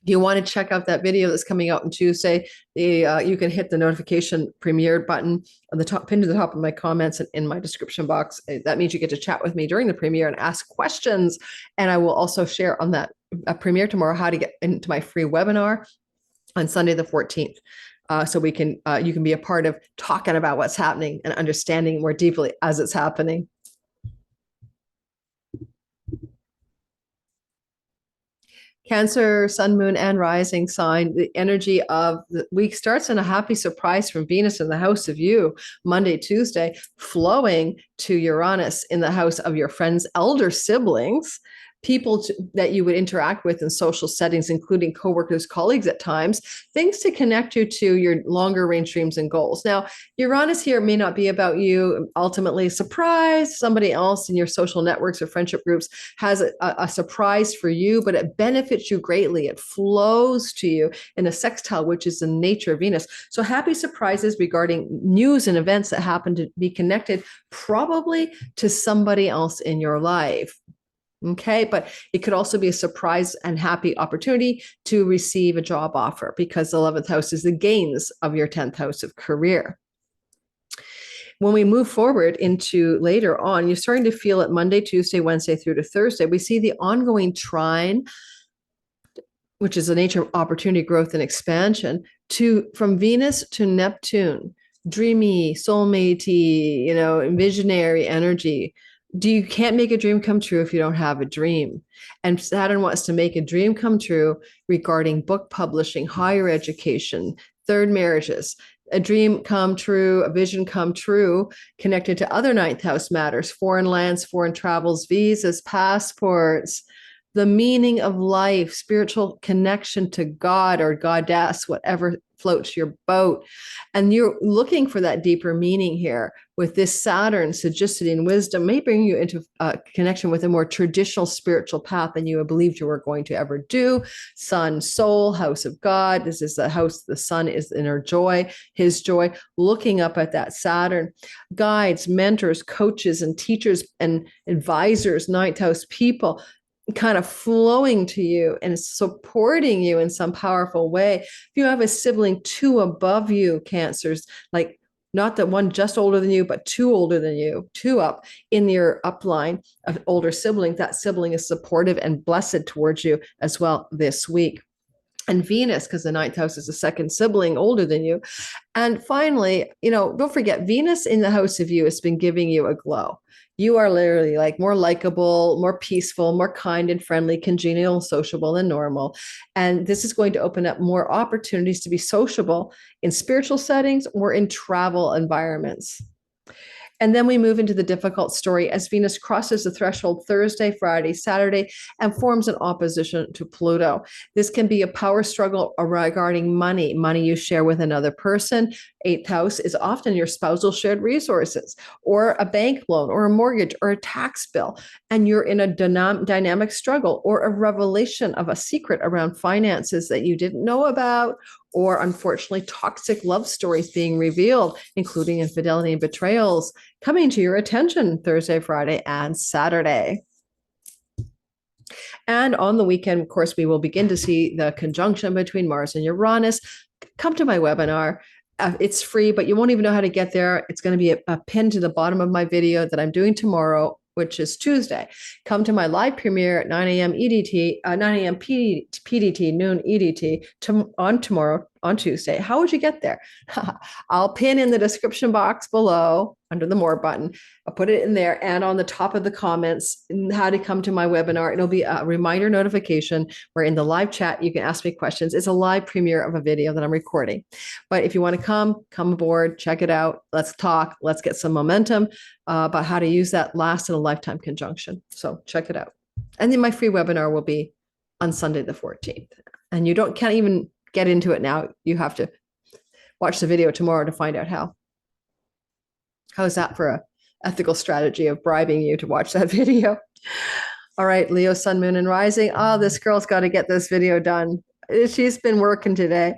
you want to check out that video that's coming out on Tuesday, you can hit the notification premiere button on the top, pinned to the top of my comments and in my description box. That means you get to chat with me during the premiere and ask questions. And I will also share on that premiere tomorrow how to get into my free webinar on Sunday the 14th. So you can be a part of talking about what's happening and understanding more deeply as it's happening. Cancer, sun, moon, and rising sign. The energy of the week starts in a happy surprise from Venus in the house of you, Monday, Tuesday, flowing to Uranus in the house of your friends, elder siblings, people that you would interact with in social settings, including coworkers, colleagues at times, things to connect you to your longer range dreams and goals. Now, Uranus here may not be about you. Ultimately, surprise, somebody else in your social networks or friendship groups has a surprise for you, but it benefits you greatly. It flows to you in a sextile, which is the nature of Venus. So happy surprises regarding news and events that happen to be connected probably to somebody else in your life. Okay, but it could also be a surprise and happy opportunity to receive a job offer because the 11th house is the gains of your 10th house of career. When we move forward into later on, you're starting to feel it Monday, Tuesday, Wednesday through to Thursday. We see the ongoing trine, which is the nature of opportunity, growth, and expansion, from Venus to Neptune, dreamy, soulmatey, visionary energy. You can't make a dream come true if you don't have a dream. And Saturn wants to make a dream come true regarding book publishing, higher education, third marriages, a dream come true, a vision come true, connected to other ninth house matters, foreign lands, foreign travels, visas, passports, the meaning of life, spiritual connection to God or goddess, whatever floats your boat. And you're looking for that deeper meaning here with this Saturn, sagacity and wisdom may bring you into connection with a more traditional spiritual path than you believed you were going to ever do. Sun, soul, house of God. This is the house, the sun is inner joy, his joy. Looking up at that Saturn, guides, mentors, coaches, and teachers and advisors, ninth house people, kind of flowing to you and supporting you in some powerful way. If you have a sibling two above you, Cancers, like not that one just older than you, but two older than you, two up in your upline of older sibling, that sibling is supportive and blessed towards you as well this week. And Venus, because the ninth house is the second sibling older than you. And finally, don't forget, Venus in the house of you has been giving you a glow. You are literally like more likable, more peaceful, more kind and friendly, congenial, and sociable than normal. And this is going to open up more opportunities to be sociable in spiritual settings or in travel environments. And then we move into the difficult story as Venus crosses the threshold Thursday, Friday, Saturday, and forms an opposition to Pluto. This can be a power struggle regarding money you share with another person. Eighth house is often your spousal shared resources, or a bank loan, or a mortgage, or a tax bill. And you're in a dynamic struggle or a revelation of a secret around finances that you didn't know about, or unfortunately toxic love stories being revealed, including infidelity and betrayals, coming to your attention Thursday, Friday, and Saturday. And on the weekend, of course, we will begin to see the conjunction between Mars and Uranus. Come to my webinar. It's free, but you won't even know how to get there. It's going to be a pin to the bottom of my video that I'm doing tomorrow, which is Tuesday. Come to my live premiere at 9 a.m. EDT, 9 a.m. PDT, noon EDT tomorrow on Tuesday. How would you get there? I'll pin in the description box below under the More button. I'll put it in there and on the top of the comments how to come to my webinar. It'll be a reminder notification where in the live chat you can ask me questions. It's a live premiere of a video that I'm recording. But if you want to come aboard, check it out. Let's talk. Let's get some momentum about how to use that last in a lifetime conjunction. So check it out. And then my free webinar will be on Sunday the 14th. And you can't even get into it now. You have to watch the video tomorrow to find out how. How's that for a ethical strategy of bribing you to watch that video? All right, Leo, Sun, Moon, and Rising. Oh, this girl's got to get this video done. She's been working today.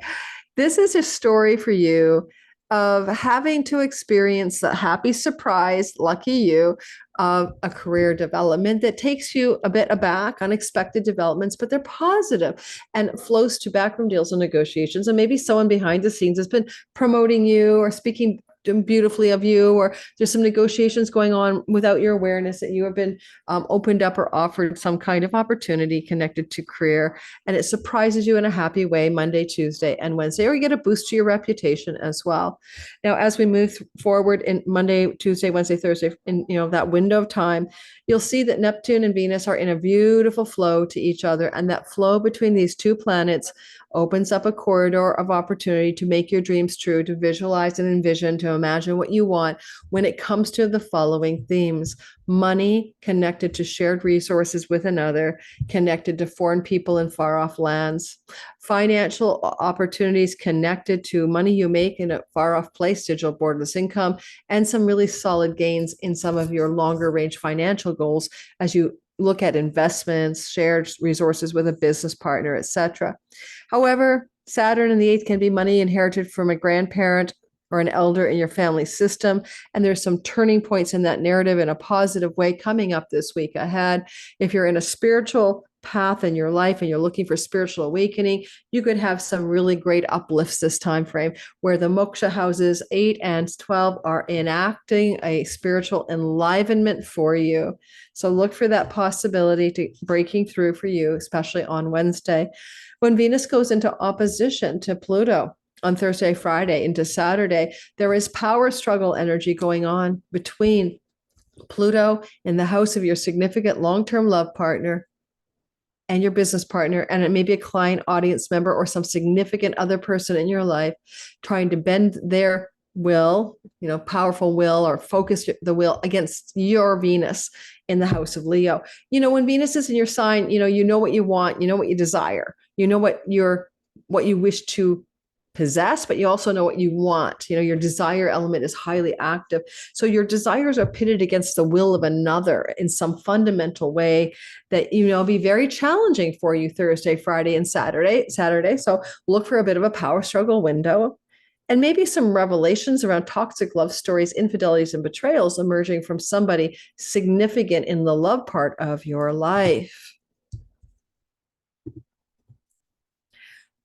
This is a story for you of having to experience the happy surprise, lucky you, of a career development that takes you a bit aback, unexpected developments, but they're positive and flows to backroom deals and negotiations. And maybe someone behind the scenes has been promoting you or speaking beautifully of you, or there's some negotiations going on without your awareness that you have been opened up or offered some kind of opportunity connected to career, and it surprises you in a happy way Monday, Tuesday, and Wednesday, or you get a boost to your reputation as well. Now, as we move forward in Monday, Tuesday, Wednesday, Thursday, in that window of time, you'll see that Neptune and Venus are in a beautiful flow to each other, and that flow between these two planets opens up a corridor of opportunity to make your dreams true, to visualize and envision, to imagine what you want when it comes to the following themes: money connected to shared resources with another, connected to foreign people in far off lands, financial opportunities connected to money you make in a far off place, digital borderless income, and some really solid gains in some of your longer range financial goals as you look at investments, shared resources with a business partner, etc. However, Saturn in the eighth can be money inherited from a grandparent or an elder in your family system. And there's some turning points in that narrative in a positive way coming up this week ahead. If you're in a spiritual path in your life and you're looking for spiritual awakening, you could have some really great uplifts this time frame, where the moksha houses 8 and 12 are enacting a spiritual enlivenment for you. So look for that possibility to breaking through for you, especially on Wednesday. When Venus goes into opposition to Pluto on Thursday, Friday, into Saturday, there is power struggle energy going on between Pluto in the house of your significant long-term love partner and your business partner, and it may be a client, audience member, or some significant other person in your life trying to bend their will, powerful will, or focus the will against your Venus in the house of Leo. When Venus is in your sign, you know what you want, you know what you desire, you know what you wish to possess, but you also know what you want. Your desire element is highly active. So your desires are pitted against the will of another in some fundamental way that, be very challenging for you Thursday, Friday, and Saturday. So look for a bit of a power struggle window, and maybe some revelations around toxic love stories, infidelities, and betrayals emerging from somebody significant in the love part of your life.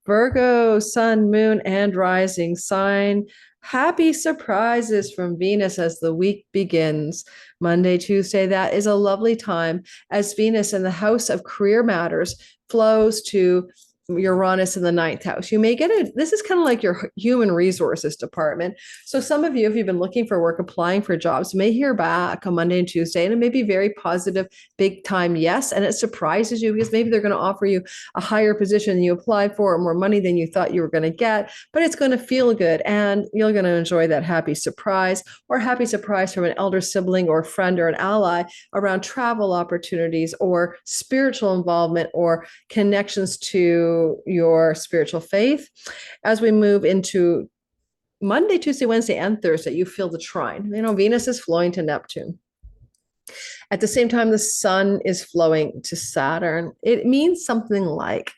Virgo, Sun, Moon, and Rising sign. Happy surprises from Venus as the week begins. Monday, Tuesday, that is a lovely time as Venus in the house of career matters flows to Uranus in the ninth house. You may get this is kind of like your human resources department. So some of you, if you've been looking for work, applying for jobs, may hear back on Monday and Tuesday, and it may be very positive, big time yes. And it surprises you because maybe they're going to offer you a higher position than you applied for, or more money than you thought you were going to get, but it's going to feel good. And you're going to enjoy that happy surprise, or happy surprise from an elder sibling or friend or an ally around travel opportunities or spiritual involvement or connections to your spiritual faith. As we move into Monday, Tuesday, Wednesday, and Thursday, you feel the trine. Venus is flowing to Neptune. At the same time, the sun is flowing to Saturn. It means something like,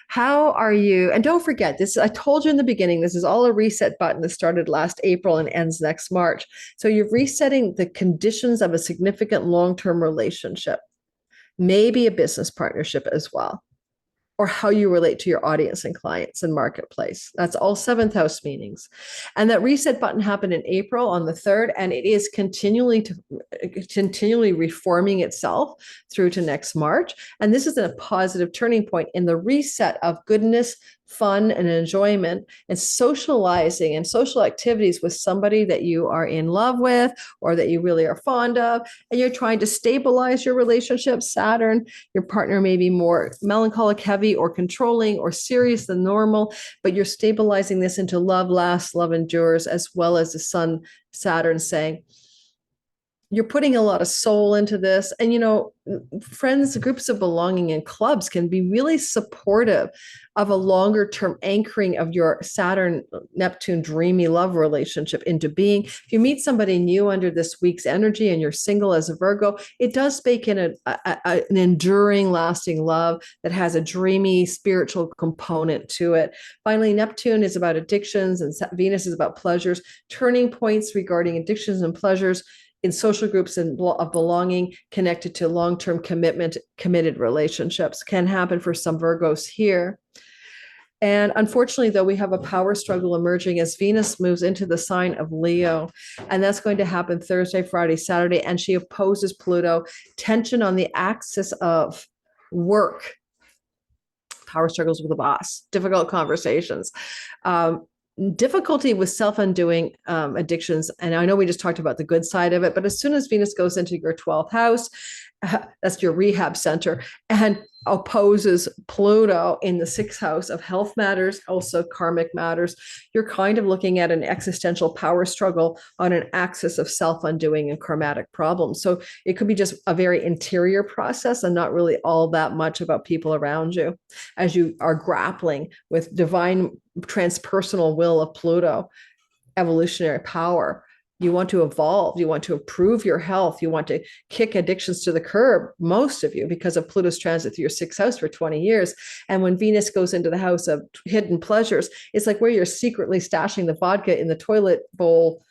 how are you? And don't forget this, I told you in the beginning, this is all a reset button that started last April and ends next March. So you're resetting the conditions of a significant long-term relationship, maybe a business partnership as well, or how you relate to your audience and clients and marketplace. That's all seventh house meanings. And that reset button happened in April on the 3rd, and it is continually reforming itself through to next March. And this is a positive turning point in the reset of goodness, fun, and enjoyment, and socializing and social activities with somebody that you are in love with or that you really are fond of, and you're trying to stabilize your relationship. Saturn, your partner may be more melancholic, heavy, or controlling, or serious than normal, but you're stabilizing this into love lasts, love endures, as well as the Sun, Saturn saying, you're putting a lot of soul into this. And, friends, groups of belonging and clubs can be really supportive of a longer term anchoring of your Saturn Neptune dreamy love relationship into being. If you meet somebody new under this week's energy and you're single as a Virgo, it does bake in an enduring, lasting love that has a dreamy spiritual component to it. Finally, Neptune is about addictions and Venus is about pleasures, turning points regarding addictions and pleasures in social groups and of belonging connected to long-term committed relationships can happen for some Virgos here. And unfortunately, though, we have a power struggle emerging as Venus moves into the sign of Leo. And that's going to happen Thursday, Friday, Saturday. And she opposes Pluto, tension on the axis of work, power struggles with the boss, difficult conversations. Difficulty with self-undoing addictions. And I know we just talked about the good side of it, but as soon as Venus goes into your 12th house, that's your rehab center, and opposes Pluto in the 6th house of health matters, also karmic matters, you're kind of looking at an existential power struggle on an axis of self-undoing and karmatic problems. So it could be just a very interior process and not really all that much about people around you as you are grappling with divine transpersonal will of Pluto, evolutionary power. You want to evolve. You want to improve your health. You want to kick addictions to the curb, most of you, because of Pluto's transit through your 6th house for 20 years. And when Venus goes into the house of hidden pleasures, it's like where you're secretly stashing the vodka in the toilet bowl,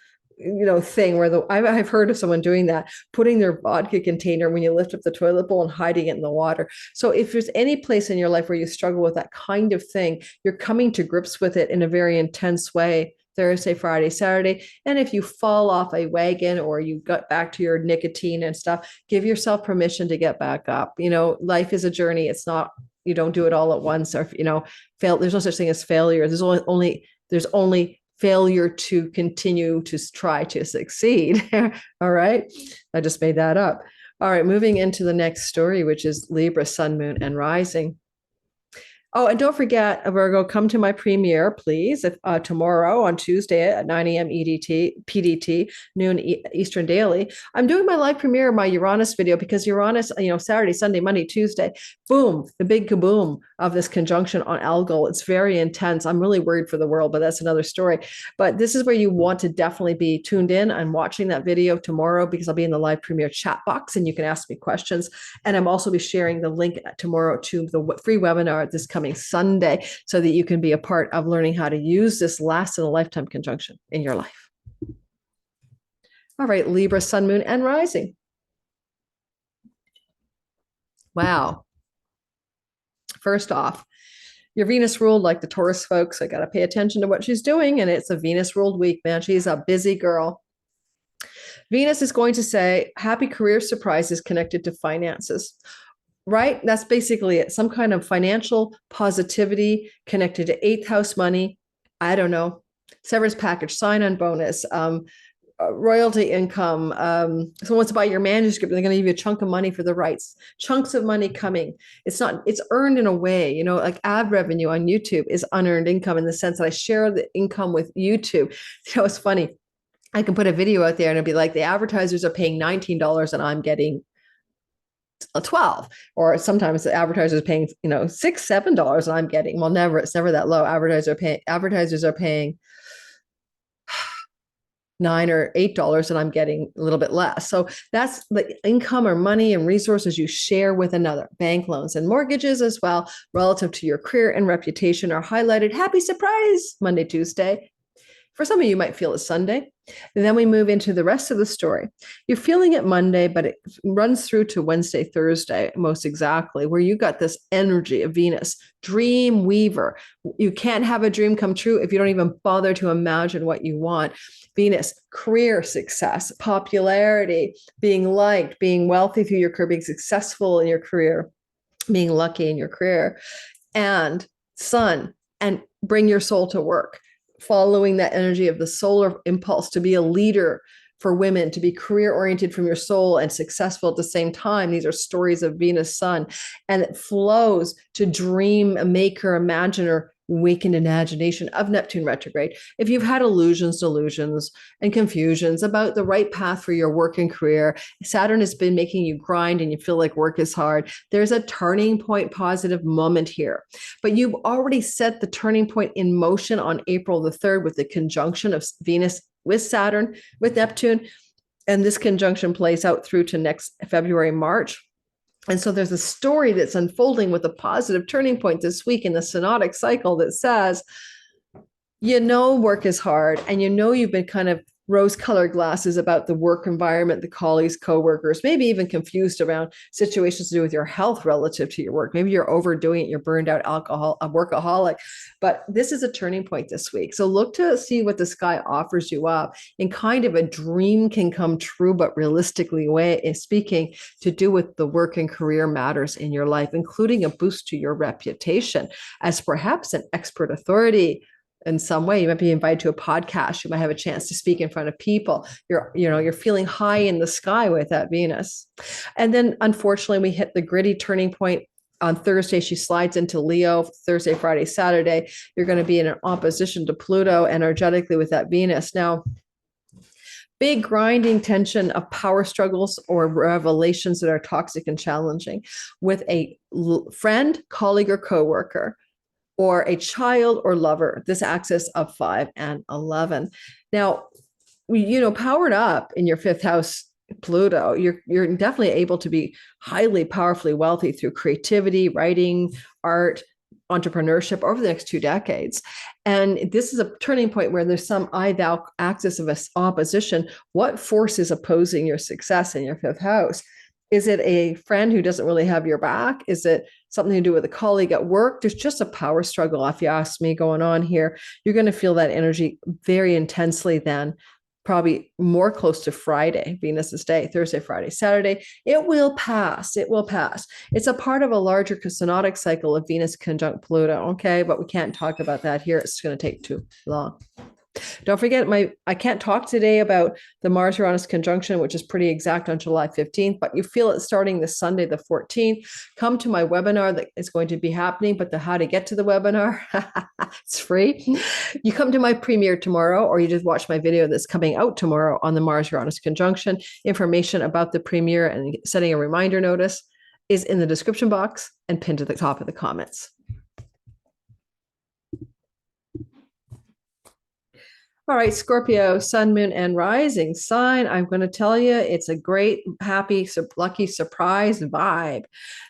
thing where I've heard of someone doing that, putting their vodka container when you lift up the toilet bowl and hiding it in the water. So if there's any place in your life where you struggle with that kind of thing, you're coming to grips with it in a very intense way. Thursday, Friday, Saturday. And if you fall off a wagon or you got back to your nicotine and stuff, give yourself permission to get back up. Life is a journey. It's not, you don't do it all at once or, fail. There's no such thing as failure. There's only failure to continue to try to succeed. All right. I just made that up. All right. Moving into the next story, which is Libra, Sun, Moon, and Rising. Oh, and don't forget, Virgo, come to my premiere, please, tomorrow on Tuesday at 9 a.m. PDT, noon Eastern Daily. I'm doing my live premiere of my Uranus video because Uranus, Saturday, Sunday, Monday, Tuesday, boom, the big kaboom of this conjunction on Algol. It's very intense. I'm really worried for the world, but that's another story. But this is where you want to definitely be tuned in. I'm watching that video tomorrow because I'll be in the live premiere chat box and you can ask me questions. And I'm also be sharing the link tomorrow to the free webinar this coming Sunday so that you can be a part of learning how to use this last in a lifetime conjunction in your life. All right, Libra, Sun, Moon, and Rising. Wow. First off, your Venus ruled like the Taurus folks. I got to pay attention to what she's doing. And it's a Venus ruled week, man. She's a busy girl. Venus is going to say happy career surprises connected to finances. Right? That's basically it. Some kind of financial positivity connected to 8th house money. I don't know. Severance package, sign-on bonus, royalty income. Someone wants to buy your manuscript. They're going to give you a chunk of money for the rights. Chunks of money coming. It's earned in a way, like ad revenue on YouTube is unearned income in the sense that I share the income with YouTube. It's funny. I can put a video out there and it'd be like the advertisers are paying $19 and I'm getting 12, or sometimes the advertisers paying, $6, $7 and I'm getting, it's never that low. Advertisers are paying $9 or $8 and I'm getting a little bit less. So that's the income or money and resources you share with another. Bank loans and mortgages as well, relative to your career and reputation are highlighted. Happy surprise, Monday, Tuesday. For some of you might feel it's Sunday. And then we move into the rest of the story. You're feeling it Monday, but it runs through to Wednesday, Thursday, most exactly, where you got this energy of Venus, dream weaver. You can't have a dream come true if you don't even bother to imagine what you want. Venus, career success, popularity, being liked, being wealthy through your career, being successful in your career, being lucky in your career, and Sun, and bring your soul to work. Following that energy of the solar impulse to be a leader for women, to be career oriented from your soul and successful at the same time. These are stories of Venus, Sun, and it flows to dream, maker, imaginer, weakened imagination of Neptune retrograde. If you've had illusions, delusions, and confusions about the right path for your work and career, Saturn has been making you grind and you feel like work is hard, there's a turning point positive moment here. But you've already set the turning point in motion on April the 3rd with the conjunction of Venus with Saturn, with Neptune. And this conjunction plays out through to next February, March. And so there's a story that's unfolding with a positive turning point this week in the Synodic cycle that says, work is hard, and you've been kind of rose-colored glasses about the work environment, the colleagues, coworkers, maybe even confused around situations to do with your health relative to your work. Maybe you're overdoing it, you're burned out, a workaholic. But this is a turning point this week. So look to see what the sky offers you up in kind of a dream can come true, but realistically way is speaking to do with the work and career matters in your life, including a boost to your reputation as perhaps an expert authority. In some way, you might be invited to a podcast. You might have a chance to speak in front of people. You're feeling high in the sky with that Venus. And then unfortunately, we hit the gritty turning point on Thursday. She slides into Leo. Thursday, Friday, Saturday, you're going to be in an opposition to Pluto energetically with that Venus. Now, big grinding tension of power struggles or revelations that are toxic and challenging with a friend, colleague, or coworker, or a child or lover, this axis of 5 and 11. Now, powered up in your 5th house, Pluto, you're definitely able to be highly powerfully wealthy through creativity, writing, art, entrepreneurship over the next 2 decades. And this is a turning point where there's some I-thou axis of opposition. What force is opposing your success in your 5th house? Is it a friend who doesn't really have your back? Is it something to do with a colleague at work? There's just a power struggle, if you ask me, going on here. You're going to feel that energy very intensely then, probably more close to Friday, Venus's day, Thursday, Friday, Saturday. It will pass. It will pass. It's a part of a larger synodic cycle of Venus conjunct Pluto, okay? But we can't talk about that here. It's going to take too long. Don't forget, I can't talk today about the Mars-Uranus conjunction, which is pretty exact on July 15th, but you feel it starting this Sunday, the 14th. Come to my webinar that is going to be happening, but how to get to the webinar, it's free. You come to my premiere tomorrow, or you just watch my video that's coming out tomorrow on the Mars-Uranus conjunction. Information about the premiere and setting a reminder notice is in the description box and pinned to the top of the comments. All right, Scorpio, sun, moon, and rising sign. I'm going to tell you, it's a great, happy, lucky surprise vibe.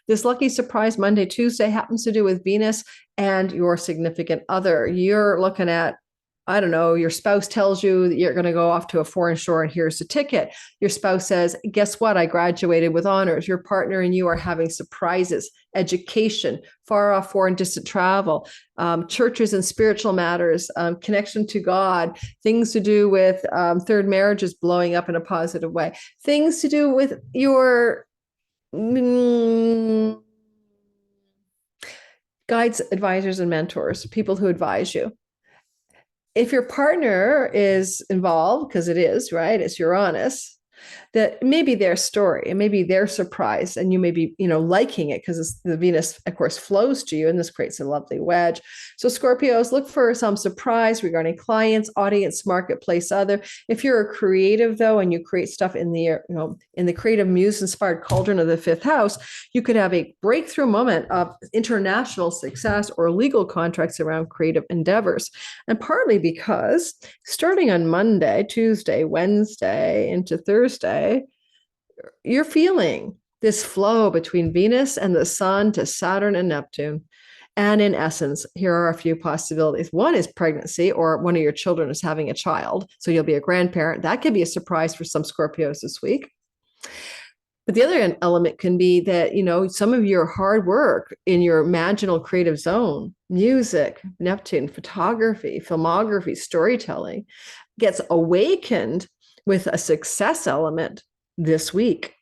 This lucky surprise Monday, Tuesday happens to do with Venus and your significant other. You're looking at, I don't know, your spouse tells you that you're going to go off to a foreign shore and here's the ticket. Your spouse says, guess what? I graduated with honors. Your partner and you are having surprises, education, far off foreign distant travel, churches and spiritual matters, connection to God, things to do with third marriages blowing up in a positive way, things to do with your guides, advisors, and mentors, people who advise you. If your partner is involved, because it is, right? It's Uranus, that maybe their story and maybe their surprise, and you may be, liking it because the Venus, of course, flows to you, and this creates a lovely wedge. So Scorpios, look for some surprise regarding clients, audience, marketplace, other. If you're a creative, though, and you create stuff in the, in the creative muse-inspired cauldron of the 5th house, you could have a breakthrough moment of international success or legal contracts around creative endeavors. And partly because starting on Monday, Tuesday, Wednesday into Thursday, you're feeling this flow between Venus and the Sun to Saturn and Neptune. And in essence, here are a few possibilities. One is pregnancy, or one of your children is having a child. So you'll be a grandparent. That could be a surprise for some Scorpios this week. But the other element can be that, some of your hard work in your imaginal creative zone, music, Neptune, photography, filmography, storytelling, gets awakened with a success element this week,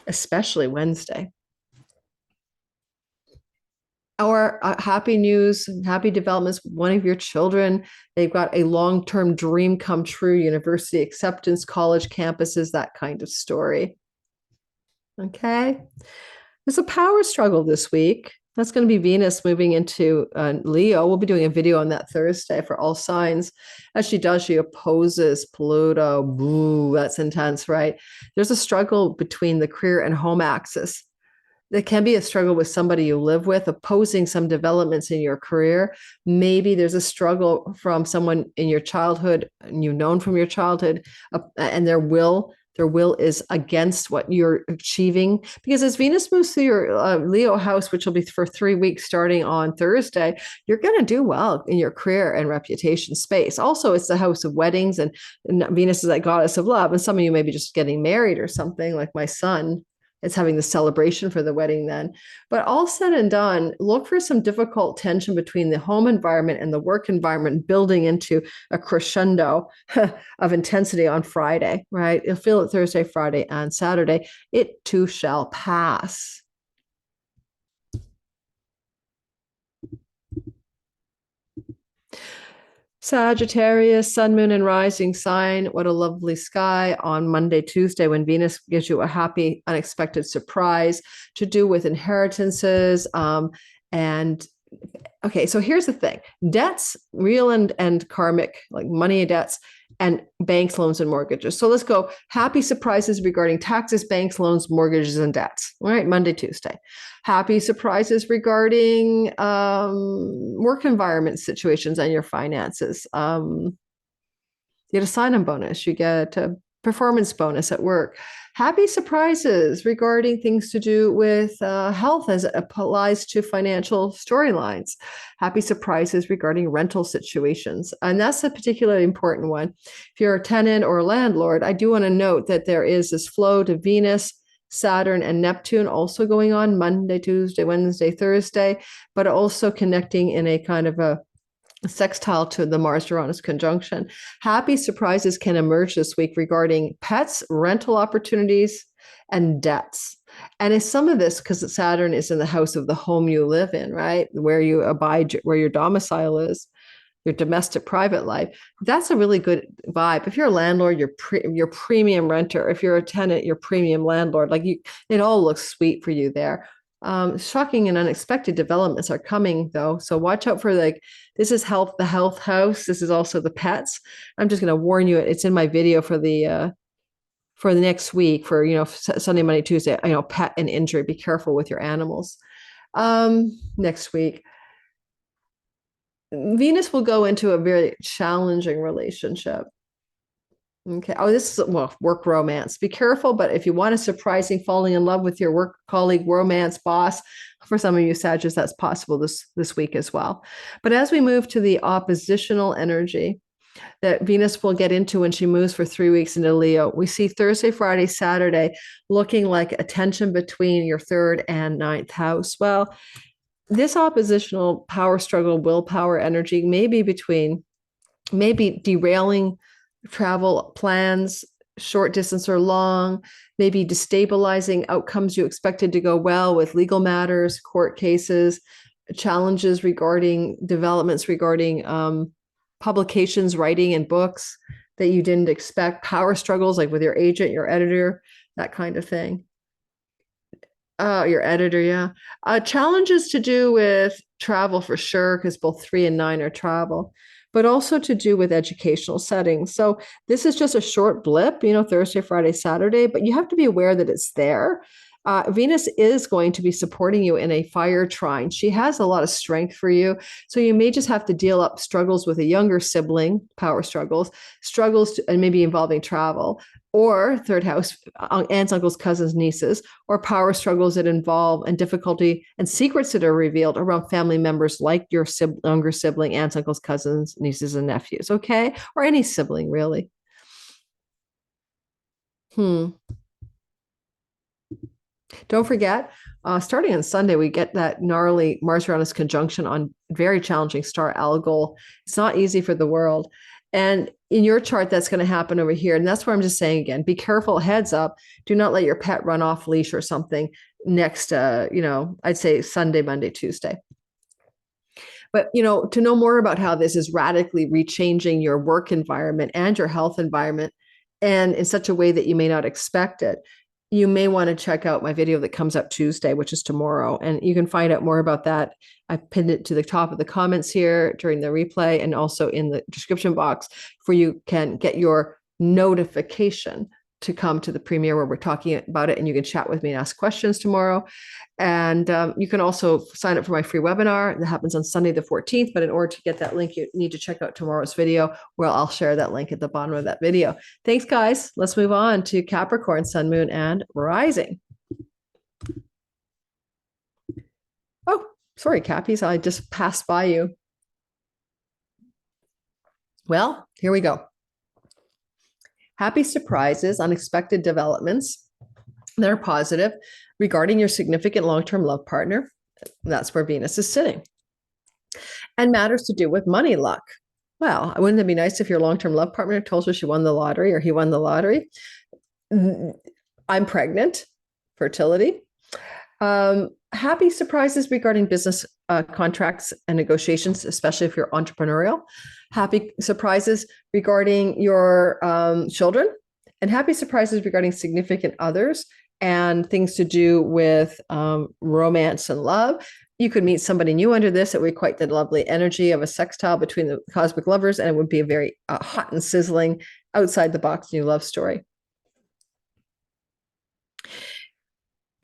especially Wednesday. Or happy news, happy developments. One of your children, they've got a long-term dream come true, university acceptance, college campuses, that kind of story. Okay. There's a power struggle this week That's going to be Venus moving into Leo. We'll be doing a video on that Thursday for all signs. As she does, she opposes Pluto. Boo, that's intense, right? There's a struggle between the career and home axis. There can be a struggle with somebody you live with, opposing some developments in your career. Maybe there's a struggle from someone in your childhood, and you've known from your childhood, and their will is against what you're achieving. Because as Venus moves through your Leo house, which will be for 3 weeks starting on Thursday, you're going to do well in your career and reputation space. Also, it's the house of weddings, and Venus is that goddess of love. And some of you may be just getting married or something, like my son. It's having the celebration for the wedding then. But all said and done, look for some difficult tension between the home environment and the work environment, building into a crescendo of intensity on Friday, right? You'll feel it Thursday, Friday, and Saturday. It too shall pass. Sagittarius, sun, moon, and rising sign. What a lovely sky on Monday, Tuesday, when Venus gives you a happy, unexpected surprise to do with inheritances. And okay, so here's the thing: debts, real and karmic, like money debts, and banks, loans, and mortgages. So let's go happy surprises regarding taxes, banks, loans, mortgages, and debts. All right, Monday, Tuesday. Happy surprises regarding work environment situations and your finances. You get a sign-on bonus. You get a performance bonus at work. Happy surprises regarding things to do with health as it applies to financial storylines. Happy surprises regarding rental situations. And that's a particularly important one. If you're a tenant or a landlord, I do want to note that there is this flow to Venus, Saturn, and Neptune also going on Monday, Tuesday, Wednesday, Thursday, but also connecting in a kind of a sextile to the Mars-Uranus conjunction. Happy surprises can emerge this week regarding pets, rental opportunities, and debts. And it's some of this because Saturn is in the house of the home you live in, right? Where you abide, where your domicile is, your domestic private life. That's a really good vibe. If you're a landlord, you're premium renter. If you're a tenant, you're premium landlord. Like it all looks sweet for you there. Shocking and unexpected developments are coming though. So watch out for this is health, the health house. This is also the pets. I'm just going to warn you. It's in my video for the next week for, Sunday, Monday, Tuesday, pet and injury. Be careful with your animals. Next week, Venus will go into a very challenging relationship. Okay. Oh, this is work romance. Be careful, but if you want a surprising falling in love with your work colleague, romance, boss, for some of you Sagittarius, that's possible this week as well. But as we move to the oppositional energy that Venus will get into when she moves for 3 weeks into Leo, we see Thursday, Friday, Saturday looking like a tension between your third and ninth house. Well, this oppositional power struggle, willpower energy may be derailing travel plans, short distance or long, maybe destabilizing outcomes you expected to go well with legal matters, court cases, challenges regarding developments regarding publications, writing, and books that you didn't expect, power struggles like with your agent, your editor, that kind of thing. Your editor, yeah. Challenges to do with travel for sure, because both 3 and 9 are travel, but also to do with educational settings. So this is just a short blip, Thursday, Friday, Saturday, but you have to be aware that it's there. Venus is going to be supporting you in a fire trine. She has a lot of strength for you. So you may just have to deal up struggles with a younger sibling, power struggles, and maybe involving travel, or third house, aunts, uncles, cousins, nieces, or power struggles that involve and difficulty and secrets that are revealed around family members like your younger sibling, aunts, uncles, cousins, nieces, and nephews, okay? Or any sibling, really. Don't forget, starting on Sunday, we get that gnarly Mars-Uranus conjunction on very challenging star Algol. It's not easy for the world. And in your chart, that's going to happen over here. And that's where I'm just saying again, be careful, heads up. Do not let your pet run off leash or something next, I'd say Sunday, Monday, Tuesday. But, to know more about how this is radically rechanging your work environment and your health environment, and in such a way that you may not expect it, you may want to check out my video that comes up Tuesday, which is tomorrow. And you can find out more about that. I pinned it to the top of the comments here during the replay and also in the description box, where you can get your notification to come to the premiere where we're talking about it, and you can chat with me and ask questions tomorrow. And you can also sign up for my free webinar that happens on Sunday the 14th. But in order to get that link, you need to check out tomorrow's video, where I'll share that link at the bottom of that video. Thanks, guys. Let's move on to Capricorn, Sun, Moon, and Rising. Oh, sorry, Cappies. I just passed by you. Well, here we go. Happy surprises, unexpected developments that are positive regarding your significant long-term love partner. That's where Venus is sitting. And matters to do with money luck. Well, wouldn't it be nice if your long-term love partner told you she won the lottery or he won the lottery? I'm pregnant, fertility. Happy surprises regarding business contracts and negotiations, especially if you're entrepreneurial. Happy surprises regarding your children, and happy surprises regarding significant others and things to do with romance and love. You could meet somebody new under this. It would be quite the lovely energy of a sextile between the cosmic lovers, and it would be a very hot and sizzling, outside the box new love story.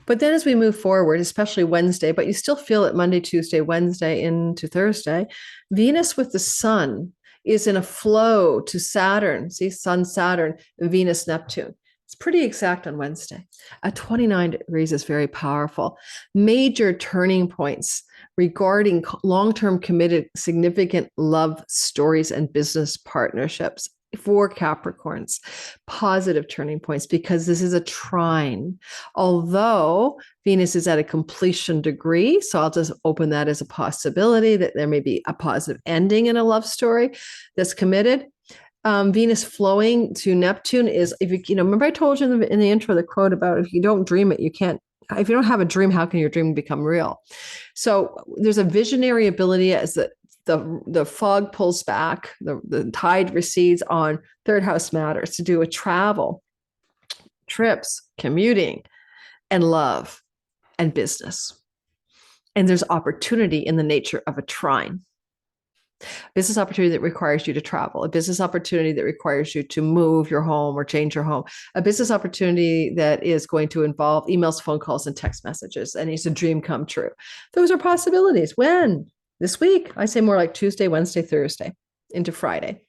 But then as we move forward, especially Wednesday, but you still feel it Monday, Tuesday, Wednesday into Thursday, Venus with the sun is in a flow to Saturn. See, Sun, Saturn, Venus-Neptune. It's pretty exact on Wednesday. At 29 degrees is very powerful. Major turning points regarding long-term committed, significant love stories and business partnerships for Capricorns. Positive turning points, because this is a trine. Although Venus is at a completion degree, so I'll just open that as a possibility that there may be a positive ending in a love story that's committed. Venus flowing to Neptune is, if you remember I told you in the intro, the quote about if you don't dream it, you can't. If you don't have a dream, how can your dream become real? So there's a visionary ability as the fog pulls back, the tide recedes on third house matters to do with travel, trips, commuting, and love and business. And there's opportunity in the nature of a trine. Business opportunity that requires you to travel, a business opportunity that requires you to move your home or change your home, a business opportunity that is going to involve emails, phone calls, and text messages, and it's a dream come true. Those are possibilities. When? This week. I say more like Tuesday, Wednesday, Thursday into Friday.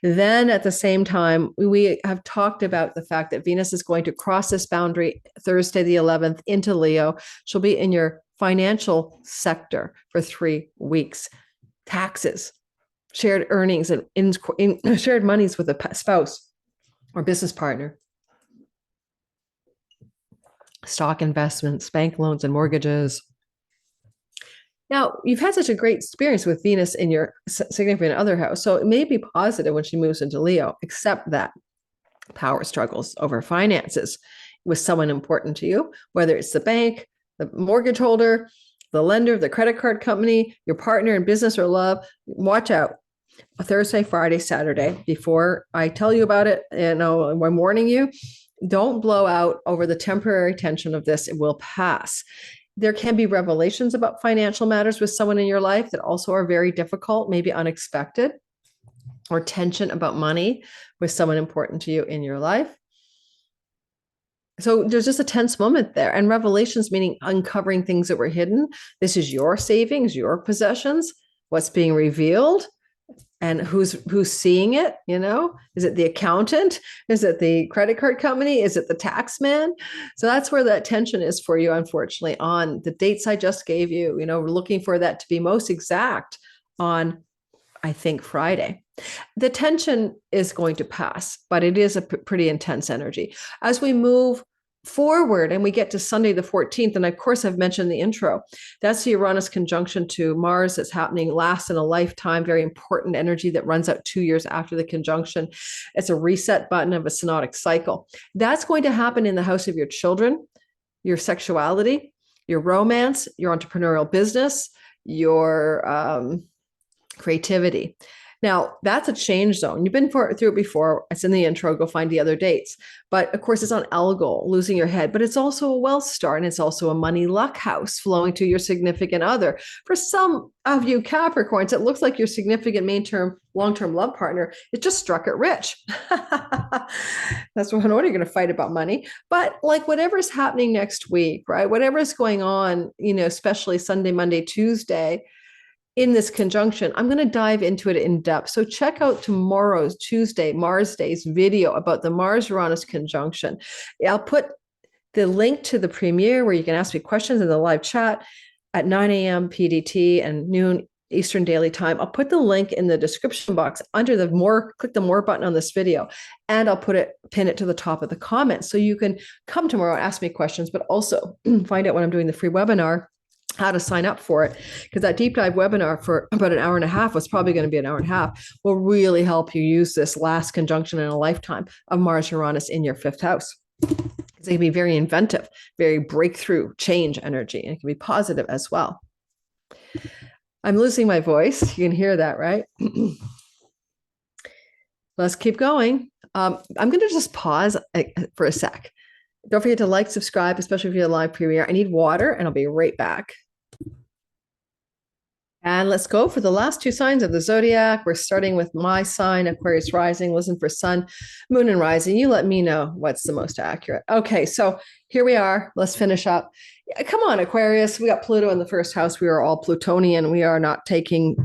Then at the same time, we have talked about the fact that Venus is going to cross this boundary Thursday, the 11th, into Leo. She'll be in your financial sector for 3 weeks. Taxes, shared earnings, and in shared monies with a spouse or business partner. Stock investments, bank loans, and mortgages. Now, you've had such a great experience with Venus in your significant other house, so it may be positive when she moves into Leo, except that power struggles over finances with someone important to you, whether it's the bank, the mortgage holder, the lender, the credit card company, your partner in business or love. Watch out. Thursday, Friday, Saturday, before I tell you about it, I'm warning you, don't blow out over the temporary tension of this. It will pass. There can be revelations about financial matters with someone in your life that also are very difficult, maybe unexpected, or tension about money with someone important to you in your life. So there's just a tense moment there. And revelations meaning uncovering things that were hidden. This is your savings, your possessions, what's being revealed, and who's seeing it. Is it the accountant? Is it the credit card company? Is it the tax man? So that's where that tension is for you, unfortunately, on the dates I just gave you. We're looking for that to be most exact on, I think, Friday. The tension is going to pass, but it is a pretty intense energy. As we move forward and we get to Sunday the 14th, and of course I've mentioned the intro, that's the Uranus conjunction to Mars that's happening, last in a lifetime, very important energy that runs out 2 years after the conjunction. It's a reset button of a synodic cycle. That's going to happen in the house of your children, your sexuality, your romance, your entrepreneurial business, your creativity. Now, that's a change zone. You've been through it before. It's in the intro. Go find the other dates. But of course, it's on Algol, losing your head. But it's also a wealth star, and it's also a money luck house flowing to your significant other. For some of you Capricorns, it looks like your significant main-term, long-term love partner is just struck it rich. That's what you're going to fight about money. But like whatever's happening next week, right? Whatever's going on, especially Sunday, Monday, Tuesday, in this conjunction, I'm going to dive into it in depth. So check out tomorrow's Tuesday, Mars Day's video about the Mars-Uranus conjunction. I'll put the link to the premiere where you can ask me questions in the live chat at 9 a.m. PDT and noon Eastern Daily Time. I'll put the link in the description box under the more, click the more button on this video, and I'll pin it to the top of the comments. So you can come tomorrow and ask me questions, but also find out when I'm doing the free webinar how to sign up for it, because that deep dive webinar for about an hour and a half was probably going to be an hour and a half, will really help you use this last conjunction in a lifetime of Mars Uranus in your fifth house. It can be very inventive, very breakthrough change energy, and it can be positive as well. I'm losing my voice. You can hear that, right? Let's keep going. I'm going to just pause for a sec. Don't forget to like, subscribe, especially if you're a live premiere. I need water, and I'll be right back. And let's go for the last two signs of the zodiac. We're starting with my sign, Aquarius rising. Listen for sun, moon, and rising. You let me know what's the most accurate. Okay, so here we are. Let's finish up. Come on, Aquarius. We got Pluto in the first house. We are all Plutonian. We are not taking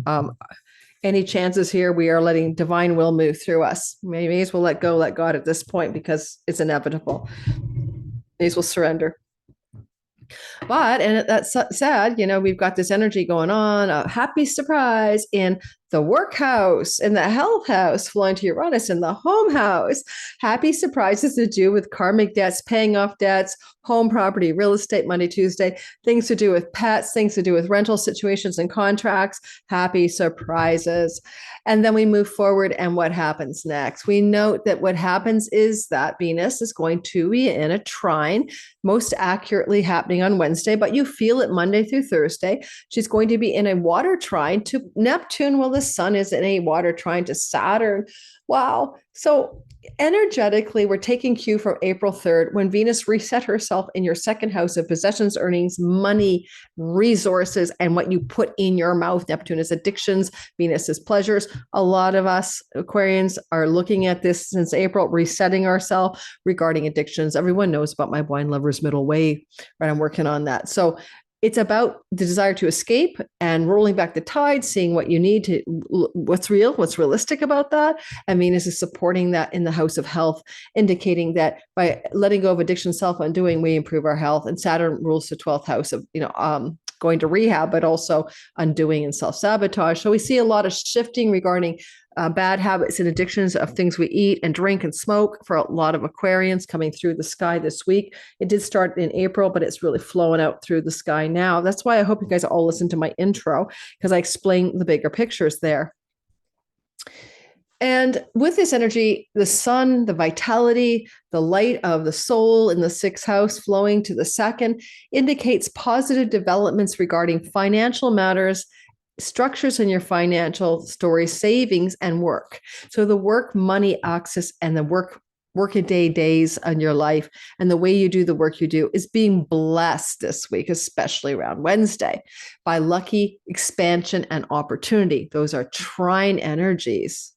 any chances here. We are letting divine will move through us. May as well let go, let God at this point, because it's inevitable. May as well surrender. But, and that's sad, we've got this energy going on, a happy surprise in the work house, in the health house, flowing to Uranus in the home house. Happy surprises to do with karmic debts, paying off debts, home property, real estate, Monday, Tuesday, things to do with pets, things to do with rental situations and contracts, happy surprises. And then we move forward, and what happens next? We note that what happens is that Venus is going to be in a trine, most accurately happening on Wednesday, but you feel it Monday through Thursday. She's going to be in a water trine to Neptune, while the sun is in a water trine to Saturn. Wow. So energetically, we're taking cue from April 3rd, when Venus reset herself in your second house of possessions, earnings, money, resources, and what you put in your mouth. Neptune is addictions, Venus is pleasures. A lot of us Aquarians are looking at this since April, resetting ourselves regarding addictions. Everyone knows about my wine lover's middle way, right? I'm working on that. So it's about the desire to escape and rolling back the tide, seeing what you need to, what's real, what's realistic about that. And Venus is supporting that in the house of health, indicating that by letting go of addiction, self-undoing, we improve our health. And Saturn rules the 12th house of, going to rehab, but also undoing and self-sabotage. So we see a lot of shifting regarding bad habits and addictions of things we eat and drink and smoke for a lot of Aquarians coming through the sky this week. It did start in April, but it's really flowing out through the sky now. That's why I hope you guys all listen to my intro, because I explain the bigger pictures there. And with this energy, the sun, the vitality, the light of the soul in the sixth house flowing to the second indicates positive developments regarding financial matters, structures in your financial story, savings, and work. So the work, money, access, and the work-a-day days in your life and the way you do the work you do is being blessed this week, especially around Wednesday, by lucky expansion and opportunity. Those are trine energies.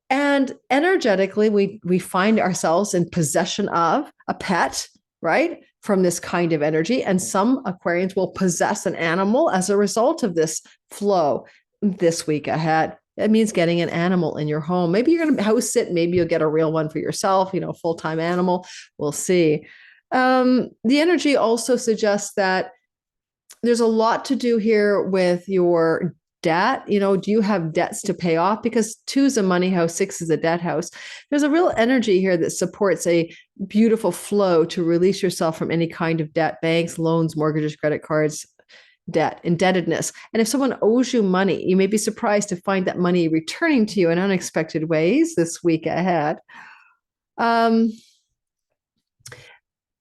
And energetically, we find ourselves in possession of a pet, right? From this kind of energy. And some Aquarians will possess an animal as a result of this flow this week ahead. That means getting an animal in your home. Maybe you're going to house sit. Maybe you'll get a real one for yourself, full-time animal. We'll see. The energy also suggests that there's a lot to do here with your debt. Do you have debts to pay off? Because 2 is a money house, 6 is a debt house. There's a real energy here that supports a beautiful flow to release yourself from any kind of debt, banks, loans, mortgages, credit cards, debt, indebtedness. And if someone owes you money, you may be surprised to find that money returning to you in unexpected ways this week ahead.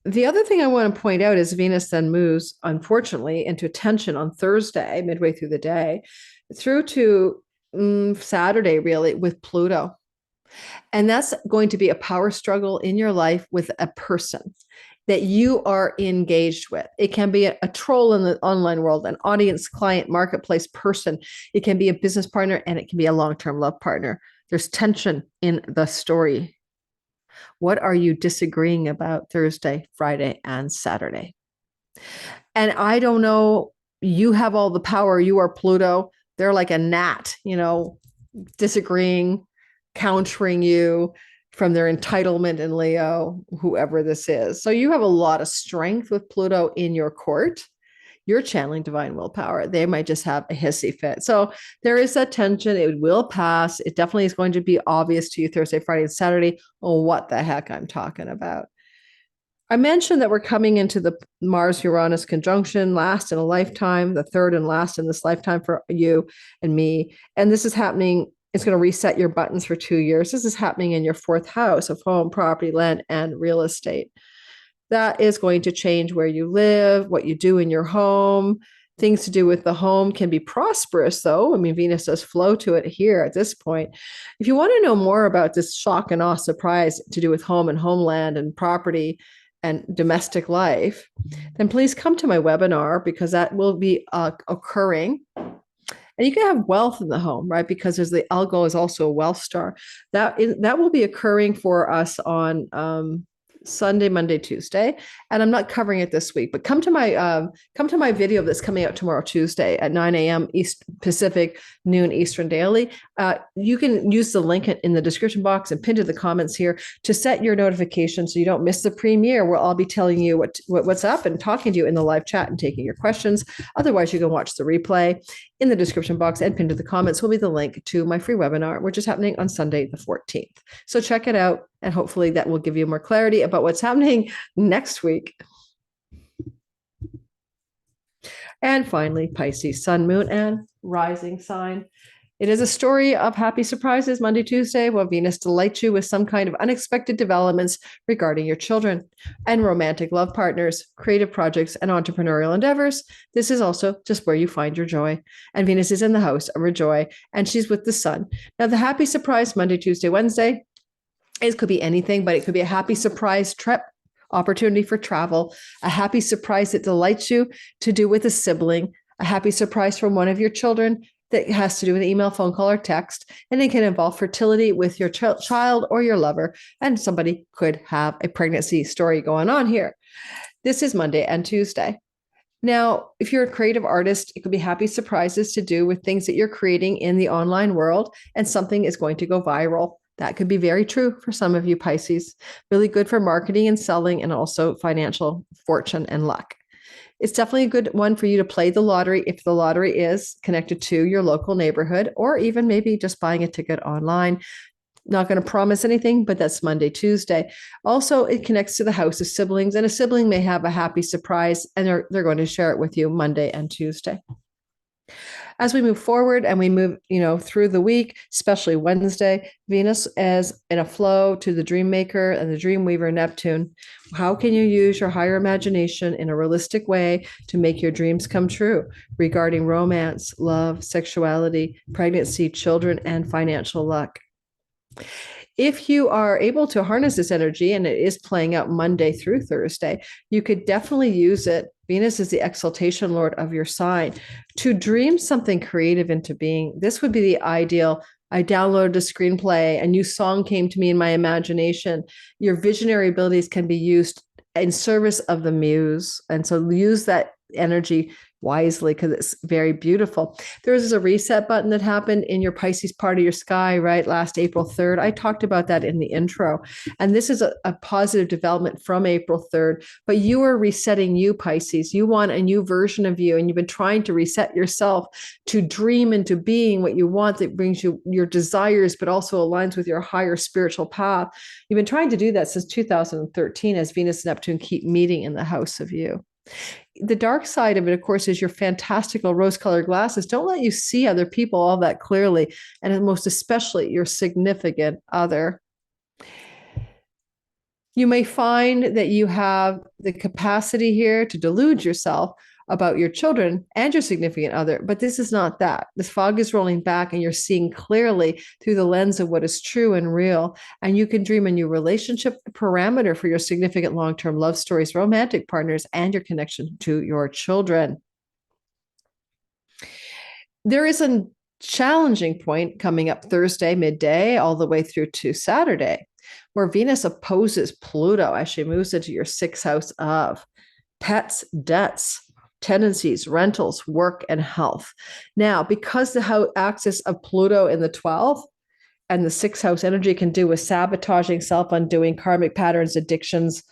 The other thing I want to point out is Venus then moves, unfortunately, into tension on Thursday, midway through the day, through to Saturday, really, with Pluto. And that's going to be a power struggle in your life with a person that you are engaged with. It can be a troll in the online world, an audience, client, marketplace person. It can be a business partner, and it can be a long-term love partner. There's tension in the story. What are you disagreeing about Thursday, Friday, and Saturday? And I don't know, you have all the power. You are Pluto. They're like a gnat, disagreeing, countering you from their entitlement in Leo, whoever this is. So you have a lot of strength with Pluto in your court. You're channeling divine willpower. They might just have a hissy fit. So there is that tension. It will pass. It definitely is going to be obvious to you Thursday, Friday, and Saturday. Oh, what the heck I'm talking about. I mentioned that we're coming into the Mars-Uranus conjunction, last in a lifetime, the third and last in this lifetime for you and me. And this is happening. It's going to reset your buttons for 2 years. This is happening in your fourth house of home, property, land, and real estate. That is going to change where you live, what you do in your home. Things to do with the home can be prosperous, though. I mean, Venus does flow to it here at this point. If you want to know more about this shock and awe surprise to do with home and homeland and property and domestic life, then please come to my webinar, because that will be occurring. And you can have wealth in the home, right? Because there's the Algo is also a wealth star. That will be occurring for us on Sunday, Monday, Tuesday, and I'm not covering it this week. But come to my video that's coming out tomorrow, Tuesday at 9 a.m. East Pacific, noon Eastern daily. You can use the link in the description box and pin to the comments here to set your notifications so you don't miss the premiere, where I'll be telling you what's up and talking to you in the live chat and taking your questions. Otherwise, you can watch the replay. In the description box and pinned to the comments will be the link to my free webinar, which is happening on Sunday, the 14th. So check it out, and hopefully that will give you more clarity about what's happening next week. And finally, Pisces, sun, moon, and rising sign. It is a story of happy surprises Monday, Tuesday, while Venus delights you with some kind of unexpected developments regarding your children and romantic love partners, creative projects, and entrepreneurial endeavors. This is also just where you find your joy. And Venus is in the house of your joy, and she's with the sun. Now, the happy surprise Monday, Tuesday, Wednesday, it could be anything, but it could be a happy surprise trip, opportunity for travel, a happy surprise that delights you to do with a sibling, a happy surprise from one of your children that has to do with email, phone call, or text, and it can involve fertility with your child or your lover, and somebody could have a pregnancy story going on here. This is Monday and Tuesday. Now, if you're a creative artist, it could be happy surprises to do with things that you're creating in the online world, and something is going to go viral. That could be very true for some of you Pisces. Really good for marketing and selling, and also financial fortune and luck. It's definitely a good one for you to play the lottery if the lottery is connected to your local neighborhood, or even maybe just buying a ticket online. Not going to promise anything, but that's Monday, Tuesday. Also, it connects to the house of siblings, and a sibling may have a happy surprise, and they're going to share it with you Monday and Tuesday. As we move forward and we move, through the week, especially Wednesday, Venus is in a flow to the dream maker and the dream weaver, Neptune. How can you use your higher imagination in a realistic way to make your dreams come true regarding romance, love, sexuality, pregnancy, children, and financial luck? If you are able to harness this energy, and it is playing out Monday through Thursday, you could definitely use it. Venus is the exaltation lord of your sign, to dream something creative into being. This would be the ideal. I downloaded a screenplay, a new song came to me in my imagination. Your visionary abilities can be used in service of the muse. And so use that energy wisely, because it's very beautiful. There was a reset button that happened in your Pisces part of your sky, right? Last April 3rd. I talked about that in the intro. And this is a positive development from April 3rd. But you are resetting you, Pisces. You want a new version of you. And you've been trying to reset yourself to dream into being what you want, that brings you your desires, but also aligns with your higher spiritual path. You've been trying to do that since 2013, as Venus and Neptune keep meeting in the house of you. The dark side of it, of course, is your fantastical rose-colored glasses don't let you see other people all that clearly, and most especially your significant other. You may find that you have the capacity here to delude yourself about your children and your significant other. But this is not that. This fog is rolling back and you're seeing clearly through the lens of what is true and real. And you can dream a new relationship parameter for your significant long-term love stories, romantic partners, and your connection to your children. There is a challenging point coming up Thursday midday all the way through to Saturday, where Venus opposes Pluto as she moves into your sixth house of pets, debts, tendencies, rentals, work, and health. Now, because the axis of Pluto in the 12th and the sixth house energy can do with sabotaging, self-undoing, karmic patterns, addictions,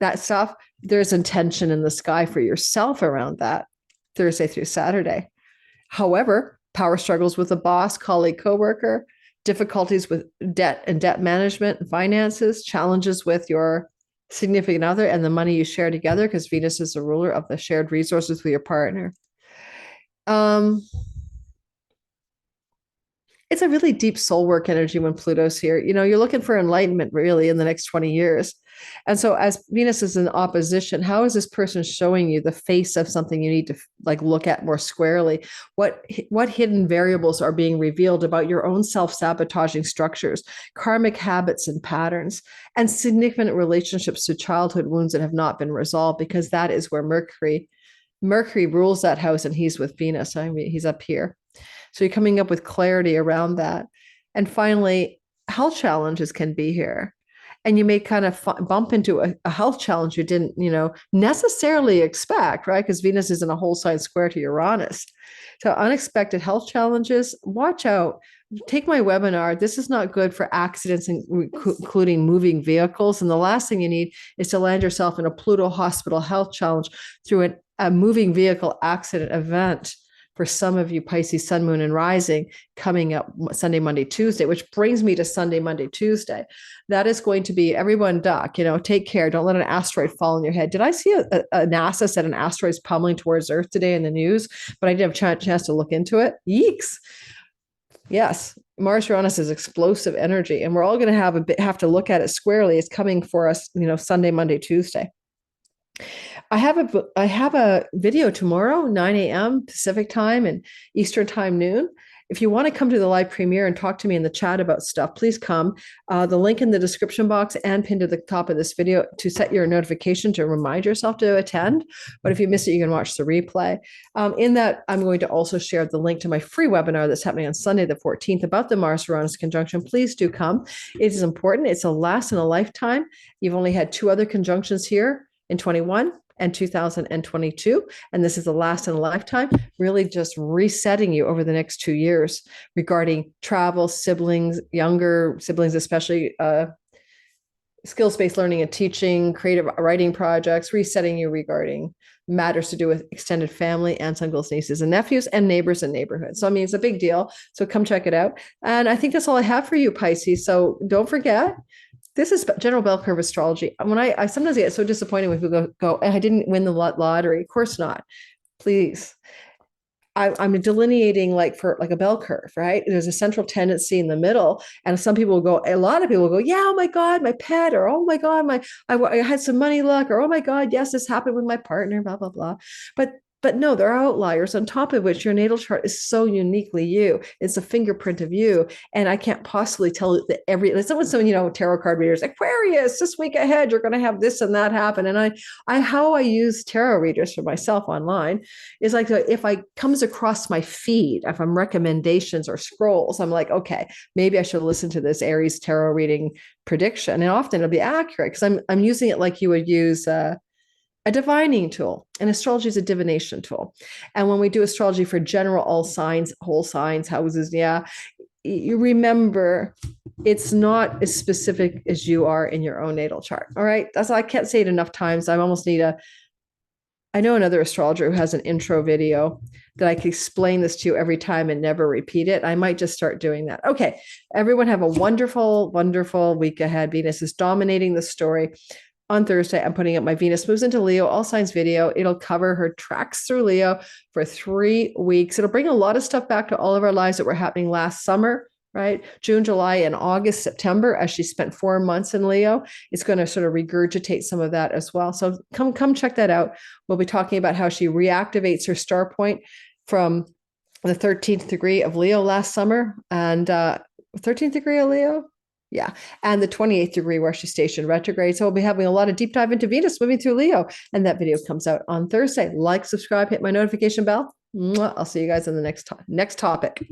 that stuff, there's intention in the sky for yourself around that Thursday through Saturday. However, power struggles with a boss, colleague, coworker, difficulties with debt and debt management and finances, challenges with your significant other and the money you share together, because Venus is the ruler of the shared resources with your partner. It's a really deep soul work energy when Pluto's here. You know, you're looking for enlightenment really in the next 20 years. And so as Venus is in opposition, how is this person showing you the face of something you need to like look at more squarely? What hidden variables are being revealed about your own self-sabotaging structures, karmic habits and patterns, and significant relationships to childhood wounds that have not been resolved, because that is where Mercury rules that house, and he's with Venus. I mean, he's up here. So you're coming up with clarity around that. And finally, health challenges can be here. And you may kind of bump into a health challenge you didn't, necessarily expect, right? Because Venus is in a whole sign square to Uranus. So unexpected health challenges, watch out. Take my webinar. This is not good for accidents, including moving vehicles. And the last thing you need is to land yourself in a Pluto hospital health challenge through a moving vehicle accident event. For some of you, Pisces, Sun, Moon, and Rising coming up Sunday, Monday, Tuesday, which brings me to Sunday, Monday, Tuesday. That is going to be everyone duck, take care. Don't let an asteroid fall on your head. Did I see a NASA said an asteroid is pummeling towards Earth today in the news, but I didn't have a chance to look into it? Yeeks. Yes, Mars Uranus is explosive energy, and we're all going to have to look at it squarely. It's coming for us, Sunday, Monday, Tuesday. I have a video tomorrow, 9 a.m. Pacific time and Eastern time noon. If you want to come to the live premiere and talk to me in the chat about stuff, please come. The link in the description box and pinned to the top of this video to set your notification to remind yourself to attend. But if you miss it, you can watch the replay. In that, I'm going to also share the link to my free webinar that's happening on Sunday, the 14th, about the Mars-Uranus conjunction. Please do come. It is important. It's a last in a lifetime. You've only had 2 other conjunctions here in 21 and 2022. And this is the last in a lifetime, really just resetting you over the next 2 years regarding travel, siblings, younger siblings, especially skills-based learning and teaching, creative writing projects, resetting you regarding matters to do with extended family, aunts, uncles, nieces, and nephews, and neighbors and neighborhoods. So, I mean, it's a big deal. So come check it out. And I think that's all I have for you, Pisces. So don't forget, this is general bell curve astrology. When I sometimes get so disappointed when people go, I didn't win the lottery. Of course not. Please. I'm delineating for a bell curve, right? There's a central tendency in the middle. And a lot of people will go, yeah, oh my God, my pet, or oh my God, I had some money luck, or oh my God, yes, this happened with my partner, blah, blah, blah. But no, there are outliers, on top of which your natal chart is so uniquely you. It's a fingerprint of you. And I can't possibly tell that some tarot card readers, Aquarius, this week ahead, you're going to have this and that happen. And how I use tarot readers for myself online is if I comes across my feed, if I'm recommendations or scrolls, I'm like, okay, maybe I should listen to this Aries tarot reading prediction. And often it'll be accurate because I'm using it like you would use a divining tool, and astrology is a divination tool. And when we do astrology for general all signs, whole signs, houses, you remember it's not as specific as you are in your own natal chart. All right. I can't say it enough times. I almost need I know another astrologer who has an intro video that I can explain this to you every time and never repeat it. I might just start doing that. Okay. Everyone have a wonderful, wonderful week ahead. Venus is dominating the story. On Thursday, I'm putting up my Venus moves into Leo, all signs video. It'll cover her tracks through Leo for 3 weeks. It'll bring a lot of stuff back to all of our lives that were happening last summer, right? June, July, and August, September, as she spent 4 months in Leo, it's going to sort of regurgitate some of that as well. So come check that out. We'll be talking about how she reactivates her star point from the 13th degree of Leo last summer, and 13th degree of Leo. Yeah. And the 28th degree where she's stationed retrograde. So we'll be having a lot of deep dive into Venus moving through Leo. And that video comes out on Thursday. Like, subscribe, hit my notification bell. I'll see you guys in the next topic.